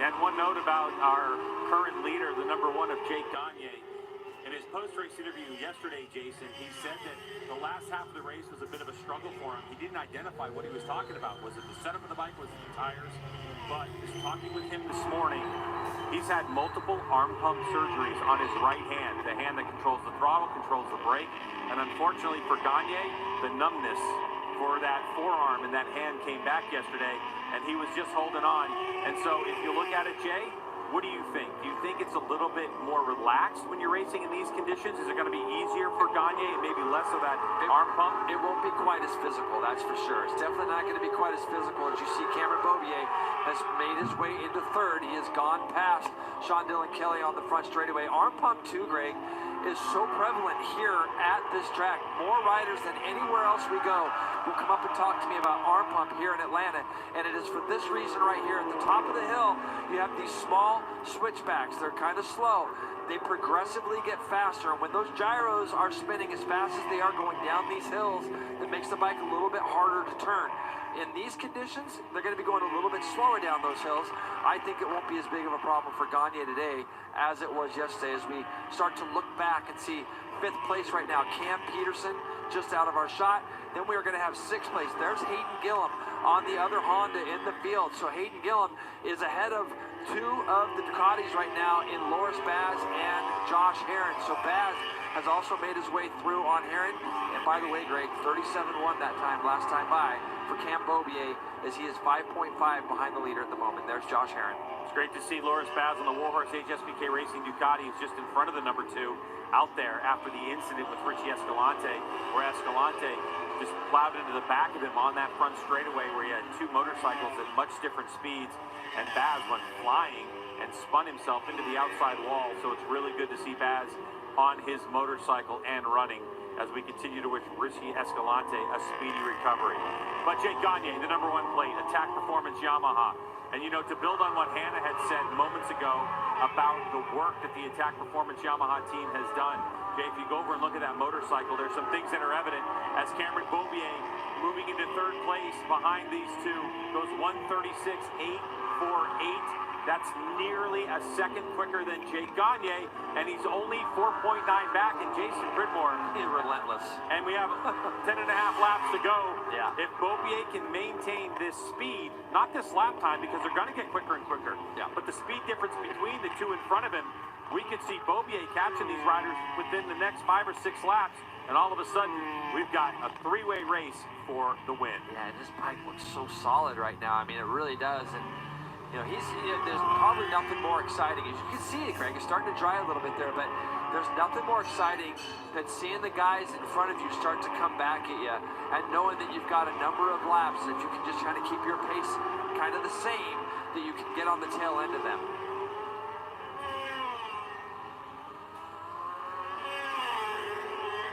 And one note about our current leader, the number 1 of Jake Gagne. In his post-race interview yesterday, Jason, he said that the last half of the race was a bit of a struggle for him. He didn't identify what he was talking about. Was it the setup of the bike? Was it the tires? But just talking with him this morning, he's had multiple arm pump surgeries on his right hand, the hand that controls the throttle, controls the brake. And unfortunately for Gagne, the numbness for that forearm and that hand came back yesterday, and he was just holding on. And so if you look at it, Jay, what do you think? Do you think it's a little bit more relaxed when you're racing in these conditions? Is it going to be easier for Gagne and maybe less of that arm pump? It won't be quite as physical, that's for sure. It's definitely not going to be quite as physical as you see. Cameron Beaubier has made his way into third. He has gone past Sean Dillon Kelly on the front straightaway. Arm pump too, Greg, is so prevalent here at this track. More riders than anywhere else we go will come up and talk to me about arm pump here in Atlanta, and it is for this reason right here. At the top of the hill, you have these small switchbacks. They're kind of slow. They progressively get faster, and when those gyros are spinning as fast as they are going down these hills, that makes the bike a little bit harder to turn. In these conditions, they're going to be going a little bit slower down those hills. I think it won't be as big of a problem for Gagne today as it was yesterday, as we start to look back and see 5th place right now. Cam Peterson just out of our shot. Then we are going to have 6th place. There's Hayden Gillum on the other Honda in the field. So Hayden Gillum is ahead of 2 of the Ducatis right now in Loris Baz and Josh Herron. So Baz has also made his way through on Herron. And by the way, Greg, 37-1 that time, last time by for Cam Beaubier, as he is 5.5 behind the leader at the moment. There's Josh Herron. It's great to see Loris Baz on the Warhorse HSBK Racing Ducati. He's just in front of the number 2 out there after the incident with Richie Escalante, where Escalante just plowed into the back of him on that front straightaway where he had 2 motorcycles at much different speeds, and Baz went flying and spun himself into the outside wall. So it's really good to see Baz on his motorcycle and running as we continue to wish Richie Escalante a speedy recovery. But Jake Gagne, the number 1 plate, Attack Performance Yamaha. And you know, to build on what Hannah had said moments ago about the work that the Attack Performance Yamaha team has done, Jay, if you go over and look at that motorcycle, there's some things that are evident as Cameron Beaubier moving into 3rd place behind these two, goes 136.848. That's nearly a second quicker than Jake Gagne, and he's only 4.9 back in Jason Pridmore. He's relentless. And we have 10 and a half laps to go. Yeah. If Beaubier can maintain this speed, not this lap time, because they're going to get quicker and quicker, yeah, but the speed difference between the two in front of him, we could see Beaubier catching these riders within the next 5 or 6 laps, and all of a sudden, we've got a 3-way race for the win. Yeah, and this bike looks so solid right now. I mean, it really does. And you know, there's probably nothing more exciting. As you can see it, Craig, it's starting to dry a little bit there, but there's nothing more exciting than seeing the guys in front of you start to come back at you and knowing that you've got a number of laps that you can just try to keep your pace kind of the same, that you can get on the tail end of them.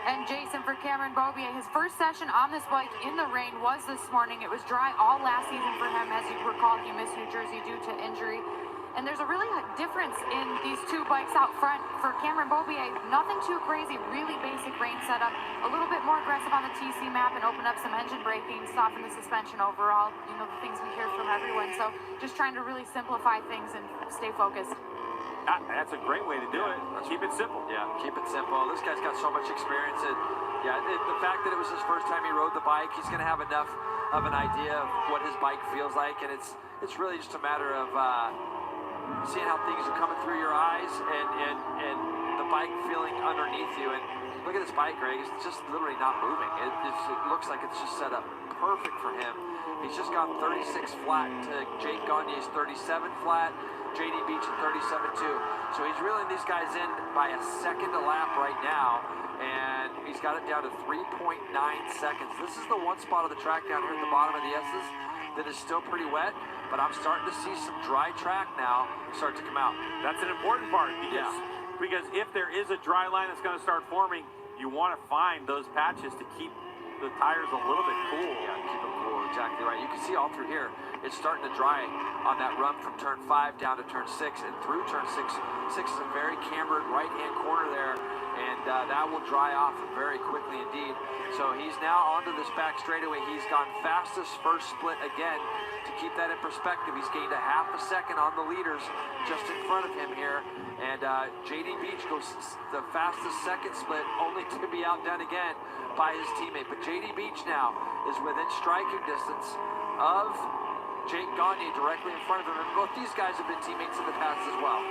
And Jason, for Cameron Beaubier, his first session on this bike in the rain was this morning. It was dry all last season for him. As you recall, he missed New Jersey due to injury. And there's a really difference in these 2 bikes out front. For Cameron Beaubier, nothing too crazy, really basic rain setup. A little bit more aggressive on the TC map and open up some engine braking, soften the suspension overall. You know, the things we hear from everyone. So just trying to really simplify things and stay focused. That's a great way to do it. Keep it simple. Yeah, keep it simple. This guy's got so much experience. And yeah, the fact that it was his first time he rode the bike, he's going to have enough of an idea of what his bike feels like. And it's really just a matter of seeing how things are coming through your eyes and the bike feeling underneath you. And look at this bike, Greg. It's just literally not moving. It looks like it's just set up perfect for him. He's just got 36 flat to Jake Gagne's 37 flat. JD Beach at 37.2. So he's reeling these guys in by a second a lap right now, and he's got it down to 3.9 seconds. This is the one spot of the track down here at the bottom of the S's that is still pretty wet, but I'm starting to see some dry track now start to come out. That's an important part, because if there is a dry line that's going to start forming, you want to find those patches to keep the tires a little bit cool. Yeah, keep them cool, exactly right. You can see all through here, it's starting to dry on that run from turn 5 down to turn 6 and through turn 6. 6 is a very cambered right-hand corner there, and that will dry off very quickly indeed. So he's now onto this back straightaway. He's gone fastest first split again. To keep that in perspective, he's gained a half a second on the leaders just in front of him here. And JD Beach goes the fastest second split, only to be outdone again by his teammate. But JD Beach now is within striking distance of Jake Gagne directly in front of him. And both these guys have been teammates in the past as well.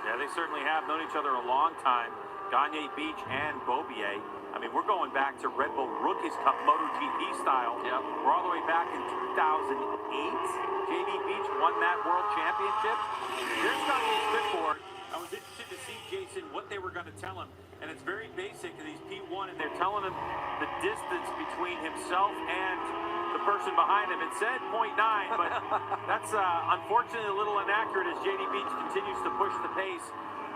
Yeah, they certainly have known each other a long time. Gagne, Beach, and Beaubier. I mean, we're going back to Red Bull Rookies Cup MotoGP style. Yep. We're all the way back in 2008. JD Beach won that world championship. There's Gagne's clipboard. I was interested to see, Jason, what they were going to tell him. And it's very basic. He's P1, and they're telling him the distance between himself and the person behind him. It said 0.9, but that's unfortunately a little inaccurate as JD Beach continues to push the pace.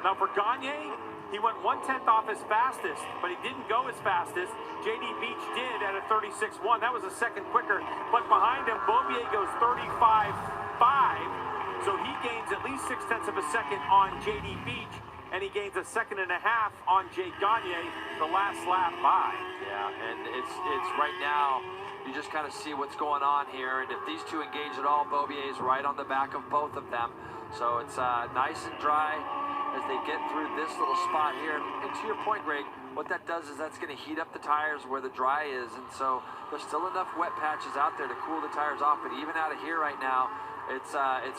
Now for Gagne, he went 1/10 off his fastest, but he didn't go as fastest. JD Beach did at a 36.1. That was a second quicker. But behind him, Beaubier goes 35.5. So he gains at least 0.6 of a second on JD Beach, and he gains a 1.5 seconds on Jake Gagne the last lap by. Yeah, and it's right now, you just kind of see what's going on here. And if these two engage at all, Beaubier is right on the back of both of them. So it's nice and dry as they get through this little spot here. And to your point, Greg, what that does is that's going to heat up the tires where the dry is. And so there's still enough wet patches out there to cool the tires off. But even out of here right now, it's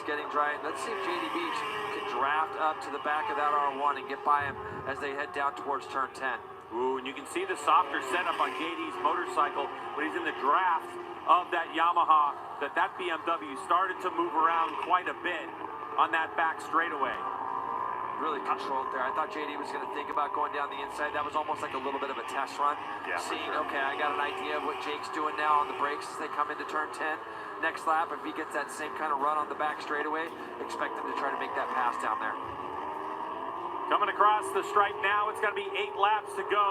getting dry. And let's see if JD Beach can draft up to the back of that R1 and get by him as they head down towards turn 10. Ooh, and you can see the softer setup on JD's motorcycle when he's in the draft of that Yamaha, that BMW started to move around quite a bit on that back straightaway. Really controlled there. I thought JD was going to think about going down the inside. That was almost like a little bit of a test run. Yeah, seeing, sure. okay, I got an idea of what Jake's doing now on the brakes as they come into turn 10. Next lap, if he gets that same kind of run on the back straightaway, expect him to try to make that pass down there. Coming across the stripe now, it's going to be 8 laps to go.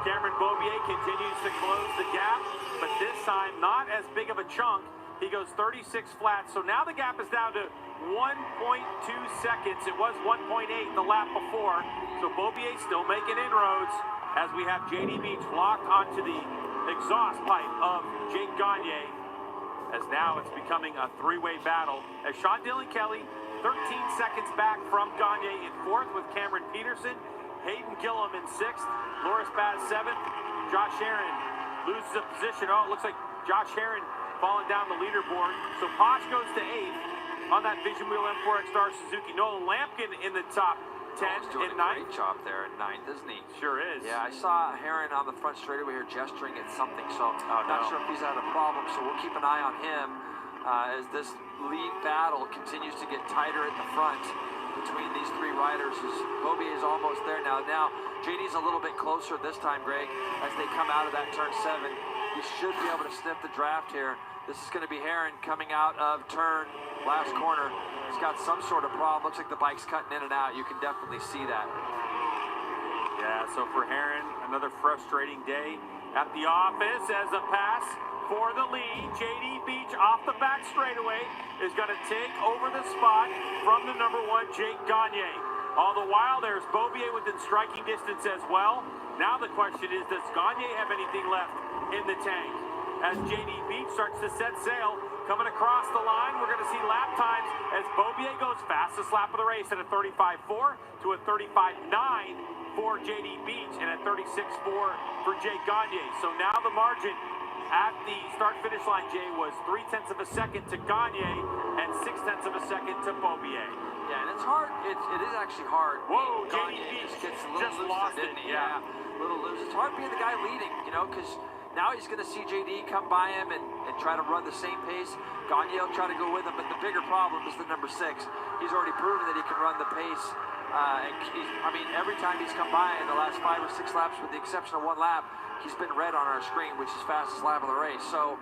Cameron Beaubier continues to close the gap, but this time not as big of a chunk. He goes 36 flat, so now the gap is down to 1.2 seconds. It was 1.8 the lap before, so Beaubier still making inroads as we have JD Beach locked onto the exhaust pipe of Jake Gagne, as now it's becoming a three-way battle as Sean Dillon Kelly 13 seconds back from Gagne in 4th with Cameron Peterson, Hayden Gillum in 6th, Loris Baz 7th, Josh Aaron loses a position. Oh, it looks like Josh Aaron falling down the leaderboard. So Posh goes to 8th on that Vision Wheel M4X Star Suzuki. Nolan Lampkin in the top 10 Doing in a great 9th. job there in 9th, isn't he? Sure is. Yeah, I saw Heron on the front straightaway here gesturing at something, so not sure if he's had a problem, so we'll keep an eye on him as this lead battle continues to get tighter at the front between these three riders. Beaubier is almost there now. Now, JD's a little bit closer this time, Greg, as they come out of that turn 7. You should be able to sniff the draft here. This is going to be Heron coming out of turn last corner. He's got some sort of problem. Looks like the bike's cutting in and out. You can definitely see that. Yeah, so for Heron, another frustrating day at the office as a pass for the lead. JD Beach off the back straightaway is going to take over the spot from the number 1 Jake Gagne. All the while, there's Beaubier within striking distance as well. Now the question is, does Gagne have anything left in the tank? As JD Beach starts to set sail, coming across the line, we're going to see lap times as Beaubier goes fastest lap of the race at a 35.4 to a 35.9 for JD Beach and a 36.4 for Jake Gagne. So now the margin at the start-finish line, Jay, was 0.3 of a second to Gagne and 0.6 of a second to Beaubier. Yeah, and it's hard. It is actually hard. Whoa, Gagne JD Beach just gets a little just loose lost there, didn't it. he? Yeah. A little loose. It's hard being the guy leading, you know, because now he's going to see JD come by him and try to run the same pace. Gagne will try to go with him, but the bigger problem is the number 6. He's already proven that he can run the pace. I mean, every time he's come by in the last 5 or 6 laps, with the exception of 1 lap, he's been red on our screen, which is fastest lap of the race. So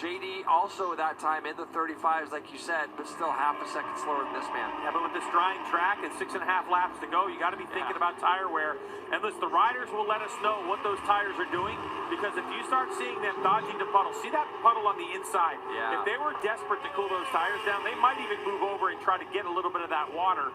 JD also that time in the 35s, like you said, but still half a second slower than this man. Yeah, but with this drying track and 6.5 laps to go, you got to be thinking about tire wear. And listen, the riders will let us know what those tires are doing, because if you start seeing them dodging the puddle, see that puddle on the inside? Yeah. If they were desperate to cool those tires down, they might even move over and try to get a little bit of that water.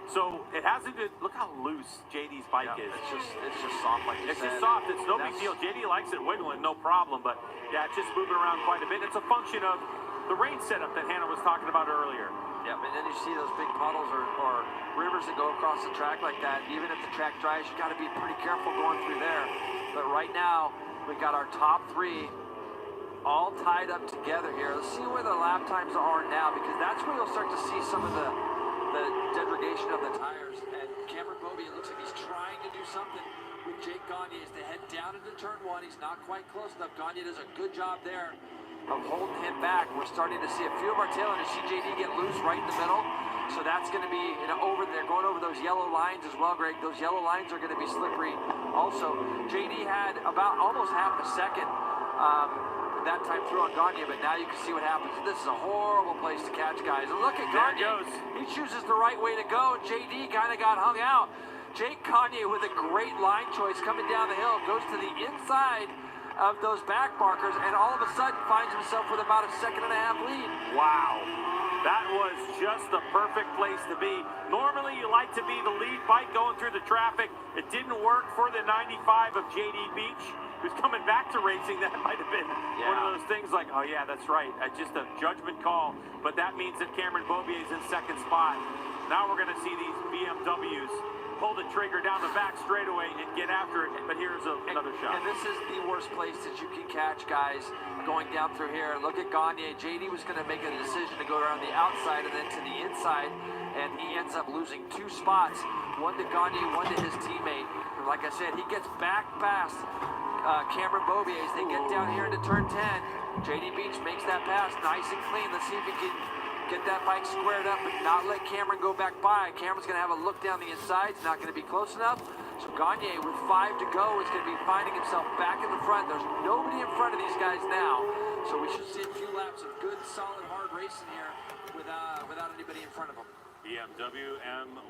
So it hasn't been, look how loose JD's bike is. It's just soft, like you said. It's just soft. It's no big deal. JD likes it wiggling, no problem. But yeah, it's just moving around quite a bit. It's a function of the rain setup that Hannah was talking about earlier. Yeah, and then you see those big puddles or rivers that go across the track like that. Even if the track dries, you got to be pretty careful going through there. But right now, we got our top three all tied up together here. Let's see where the lap times are now, because that's where you'll start to see some of the degradation of the tires. And Cameron Bobby, it looks like he's trying to do something with Jake Gagne as they head down into turn one. He's not quite close enough. Gagne does a good job there of holding him back. We're starting to see a few of our tailenders see JD get loose right in the middle. So that's going to be over there, going over those yellow lines as well, Greg. Those yellow lines are going to be slippery also. JD had about almost half a second that time through on Gagne, but now you can see what happens. This is a horrible place to catch, guys. And look at Gagne. He chooses the right way to go. JD kind of got hung out. Jake Gagne with a great line choice coming down the hill, goes to the inside of those back markers, and all of a sudden finds himself with about a 1.5 second lead. Wow. That was just the perfect place to be. Normally, you like to be the lead bike going through the traffic. It didn't work for the 95 of JD Beach, who's coming back to racing. That might have been one of those things like, oh yeah, that's right. Just a judgment call. But that means that Cameron Beaubier is in second spot. Now we're going to see these BMWs pull the trigger down the back straightaway and get after it. But here's another shot. And this is the worst place that you can catch, guys, going down through here. Look at Gagne. JD was going to make a decision to go around the outside and then to the inside, and he ends up losing 2 spots. One to Gagne, one to his teammate. And like I said, he gets back past Cameron Beaubier as they get down here into turn 10. JD Beach makes that pass nice and clean. Let's see if he can get that bike squared up and not let Cameron go back by. Cameron's going to have a look down the inside. It's not going to be close enough. So Gagne, with 5 to go, is going to be finding himself back in the front. There's nobody in front of these guys now. So we should see a few laps of good, solid, hard racing here without anybody in front of them. BMW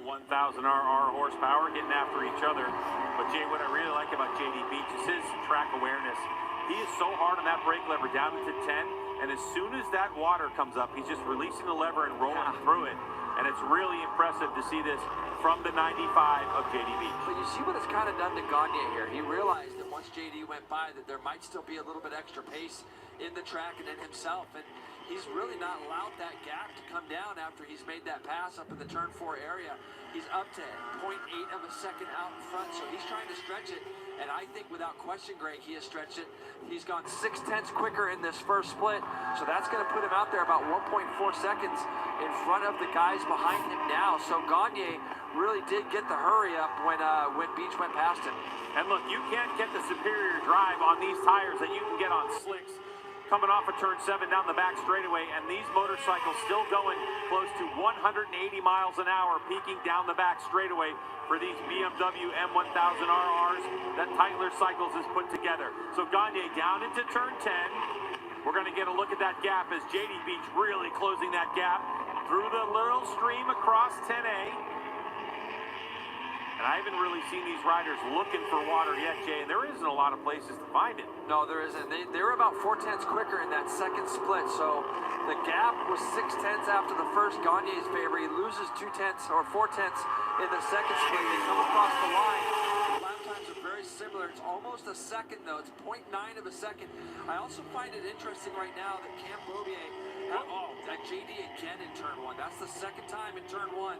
M1000RR horsepower getting after each other. But Jay, what I really like about JD Beach is his track awareness. He is so hard on that brake lever down into 10. And as soon as that water comes up, he's just releasing the lever and rolling through it. And it's really impressive to see this from the 95 of JD Beach. But you see what it's kind of done to Gagne here. He realized that once JD went by that there might still be a little bit extra pace in the track and in himself. And he's really not allowed that gap to come down after he's made that pass up in the turn 4 area. He's up to 0.8 of a second out in front, so he's trying to stretch it. And I think without question, Greg, he has stretched it. He's gone 0.6 quicker in this first split. So that's going to put him out there about 1.4 seconds in front of the guys behind him now. So Gagne really did get the hurry up when Beach went past him. And look, you can't get the superior drive on these tires that you can get on slicks coming off of turn 7 down the back straightaway, and these motorcycles still going close to 180 miles an hour, peaking down the back straightaway for these BMW M1000RRs that Tyler Cycles has put together. So Gagne down into turn 10. We're going to get a look at that gap as JD Beach really closing that gap through the little stream across 10A. And I haven't really seen these riders looking for water yet, Jay, and there isn't a lot of places to find it. No, there isn't. They were about 0.4 quicker in that second split, so the gap was 0.6 after the first. Gagne's favor. He loses 0.2 or 0.4 in the second split. They come across the line. The lap times are very similar. It's almost a second, though. It's 0.9 of a second. I also find it interesting right now that Cam Beaubier, that JD again in turn 1. That's the second time in turn 1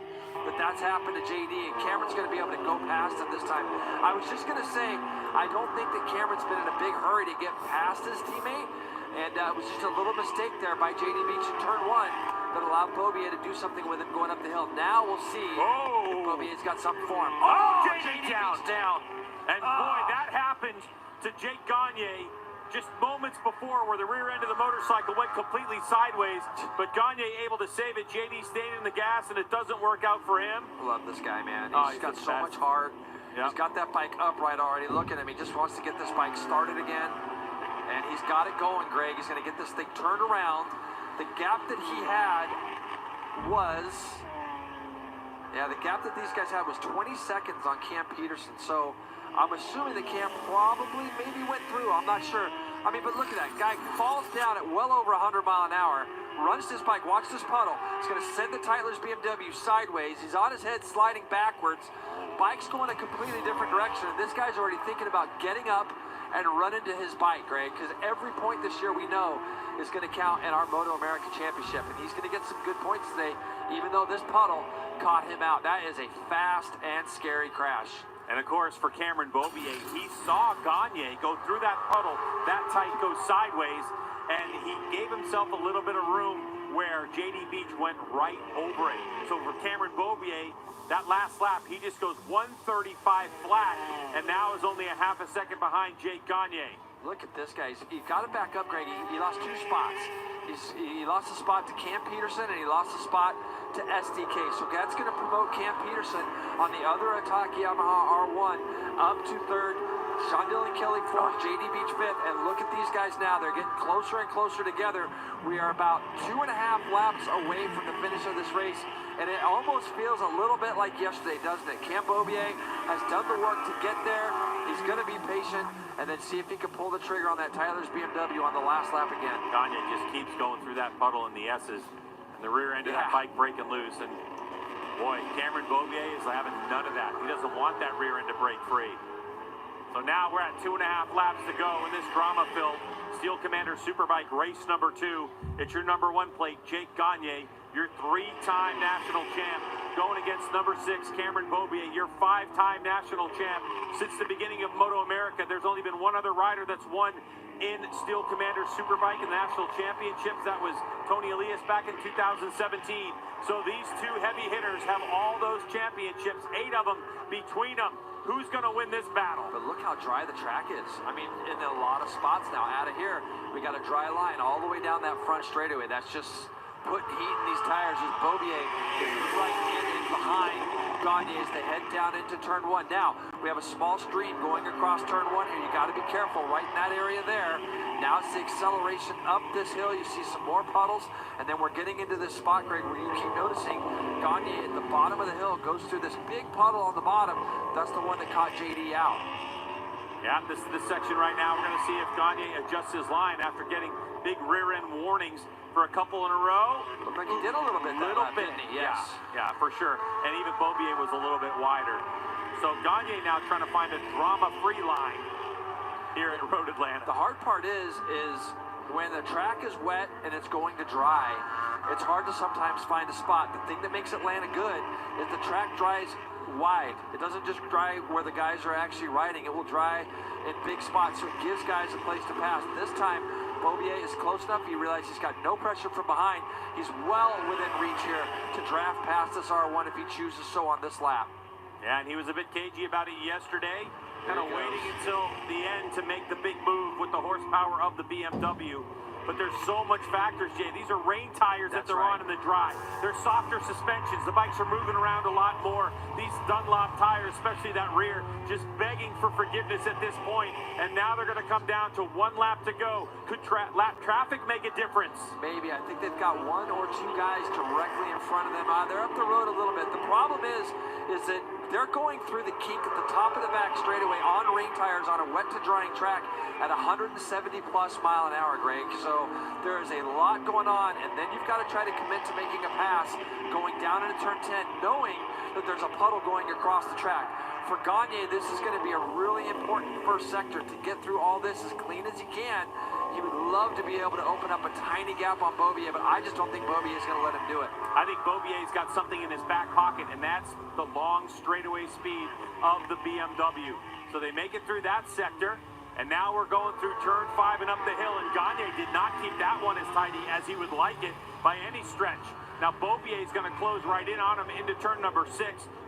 that that's happened to JD, and Cameron's going to be able to go past him this time. I was just going to say, I don't think that Cameron's been in a big hurry to get past his teammate, and it was just a little mistake there by JD Beach in turn 1 that allowed Beaubier to do something with him going up the hill. Now we'll see if Beaubier's got something for him. JD down. And boy, that happened to Jake Gagne just moments before, where the rear end of the motorcycle went completely sideways, but Gagne able to save it. JD stayed in the gas, and it doesn't work out for him. Love this guy, man. He's got so much heart. Yep. He's got that bike upright already. Look at him. He just wants to get this bike started again. And he's got it going, Greg. He's going to get this thing turned around. The gap that he had was, the gap that these guys had was 20 seconds on Cam Peterson. So I'm assuming that Cam probably maybe went through. I'm not sure. I mean, but look at that. Guy falls down at well over 100 miles an hour, runs his bike. Watch this puddle. It's going to send the Tyler's BMW sideways. He's on his head sliding backwards. Bike's going a completely different direction. And this guy's already thinking about getting up and running to his bike, Greg, because every point this year we know is going to count in our Moto America Championship. And he's going to get some good points today, even though this puddle caught him out. That is a fast and scary crash. And of course, for Cameron Beaubier, he saw Gagne go through that puddle, that tight, go sideways, and he gave himself a little bit of room where JD Beach went right over it. So for Cameron Beaubier, that last lap, he just goes 135 flat, and now is only a half a second behind Jake Gagne. Look at this guy. He got it back up, Greg. He lost 2 spots. He lost a spot to Cam Peterson, and he lost a spot to SDK. So that's going to promote Cam Peterson on the other Ataki Yamaha R1 up to 3rd. Sean Dillon Kelly 4th, JD Beach 5th, and look at these guys now. They're getting closer and closer together. We are about 2.5 laps away from the finish of this race, and it almost feels a little bit like yesterday, doesn't it? Cam Beaubier has done the work to get there. He's going to be patient and then see if he can pull the trigger on that Tyler's BMW on the last lap again. Gagne just keeps going through that puddle in the S's, and the rear end of that bike breaking loose, and boy, Cameron Beaubier is having none of that. He doesn't want that rear end to break free. So now we're at 2.5 laps to go in this drama-filled Steel Commander Superbike race number 2. It's your number 1 plate, Jake Gagne, your 3-time national champ, going against number 6, Cameron Beaubier, your 5-time national champ. Since the beginning of Moto America, there's only been one other rider that's won in Steel Commander Superbike in the national championships. That was Tony Elias back in 2017. So these 2 heavy hitters have all those championships, 8 of them between them. Who's going to win this battle? But look how dry the track is. I mean, in a lot of spots now. Out of here, we got a dry line all the way down that front straightaway. That's just putting heat in these tires as Beaubier is right in behind Gagne as they head down into turn 1. Now, we have a small stream going across turn 1 here. You got to be careful right in that area there. Now it's the acceleration up this hill. You see some more puddles, and then we're getting into this spot, Greg, where you keep noticing Gagne at the bottom of the hill goes through this big puddle on the bottom. That's the one that caught JD out. Yeah, this is the section right now. We're going to see if Gagne adjusts his line after getting big rear end warnings for a couple in a row. Looked like he did a little bit. Didn't he? Yes. Yeah, for sure. And even Beaubier was a little bit wider. So Gagne now trying to find a drama-free line here at Road Atlanta. The hard part is when the track is wet and it's going to dry, it's hard to sometimes find a spot. The thing that makes Atlanta good is the track dries wide. It doesn't just dry where the guys are actually riding. It will dry in big spots, so it gives guys a place to pass. This time, Beaubier is close enough. He realizes he's got no pressure from behind. He's well within reach here to draft past this R1 if he chooses so on this lap. Yeah, and he was a bit cagey about it yesterday, kind of waiting until the end to make the big move with the horsepower of the BMW. But there's so much factors, Jay. These are rain tires that they're on in the dry. They're softer suspensions. The bikes are moving around a lot more. These Dunlop tires, especially that rear, just begging for forgiveness at this point. And now they're going to come down to 1 lap to go. Could lap traffic make a difference? Maybe. I think they've got 1 or 2 guys directly in front of them. They're up the road a little bit. The problem is that they're going through the kink at the top of the back straightaway on rain tires on a wet to drying track at 170 plus mile an hour, Greg. So there is a lot going on, and then you've got to try to commit to making a pass going down into turn 10, knowing that there's a puddle going across the track. For Gagne, this is going to be a really important first sector to get through all this as clean as he can. He would love to be able to open up a tiny gap on Beaubier, but I just don't think Beaubier is going to let him do it. I think Beaubier's got something in his back pocket, and that's the long straightaway speed of the BMW. So they make it through that sector, and now we're going through turn 5 and up the hill, and Gagne did not keep that one as tidy as he would like it by any stretch. Now Beaubier is going to close right in on him into turn number 6.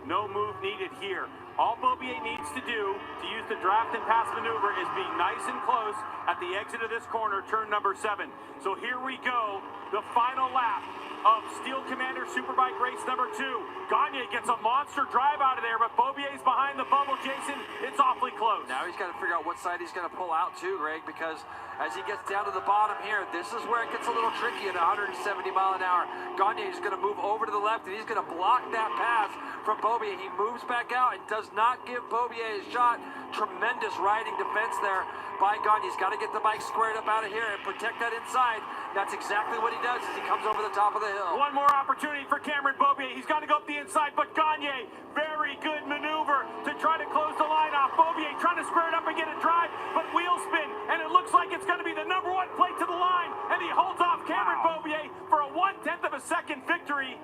No move needed here. All Beaubier needs to do to use the draft and pass maneuver is be nice and close at the exit of this corner, turn number 7. So here we go, the final lap of Steel Commander Superbike race number 2. Gagne gets a monster drive out of there, but Beaubier's behind the bubble. Jason, it's awfully close. Now he's got to figure out what side he's going to pull out too, Greg, because as he gets down to the bottom here, this is where it gets a little tricky at 170 mile an hour. Gagne is going to move over to the left, and he's going to block that pass from Beaubier. He moves back out and does not give Beaubier a shot. Tremendous riding defense there by Gagne. He's got to get the bike squared up out of here and protect that inside. That's exactly what he does as he comes over the top of the hill. One more opportunity for Cameron Beaubier. He's got to go up the inside, but Gagne, very good maneuver to try to close the line off. Beaubier trying to square it up and get a drive, but wheel spin, and it looks like it's going to be the number one plate to the line, and he holds off Cameron Beaubier for a 1/10 of a second victory.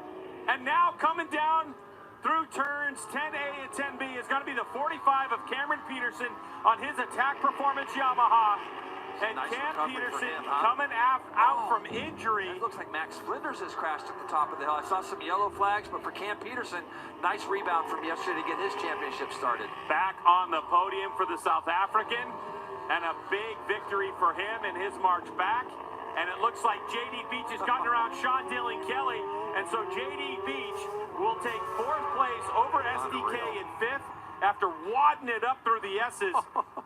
And now coming down through turns 10A and 10B is going to be the 45 of Cameron Peterson on his Attack Performance Yamaha. And Nice Cam recovery for Peterson him, huh? coming out from injury. It looks like Max Flinders has crashed at the top of the hill. I saw some yellow flags, but for Cam Peterson, nice rebound from yesterday to get his championship started. Back on the podium for the South African, and a big victory for him in his march back. And it looks like J.D. Beach has gotten around Sean Dillon Kelly, and so J.D. Beach will take 4th place over SDK in 5th. After wadding it up through the S's,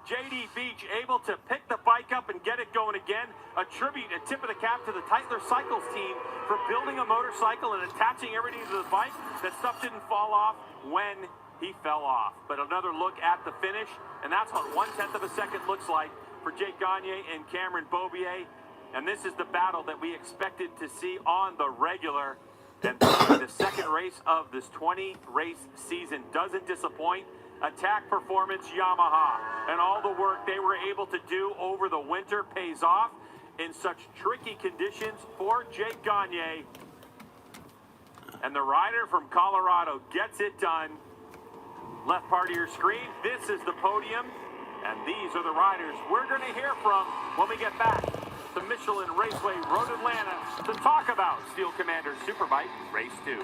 J.D. Beach able to pick the bike up and get it going again. A tribute, a tip of the cap to the Tytler Cycles team for building a motorcycle and attaching everything to the bike. That stuff didn't fall off when he fell off. But another look at the finish, and that's what 1/10 of a second looks like for Jake Gagne and Cameron Beaubier. And this is the battle that we expected to see on the regular. And the second race of this 20-race season doesn't disappoint. Attack Performance Yamaha, and all the work they were able to do over the winter pays off in such tricky conditions for Jake Gagne. And the rider from Colorado gets it done. Left part of your screen, this is the podium, and these are the riders we're going to hear from when we get back to Michelin Raceway Road Atlanta to talk about Steel Commander Superbike Race 2.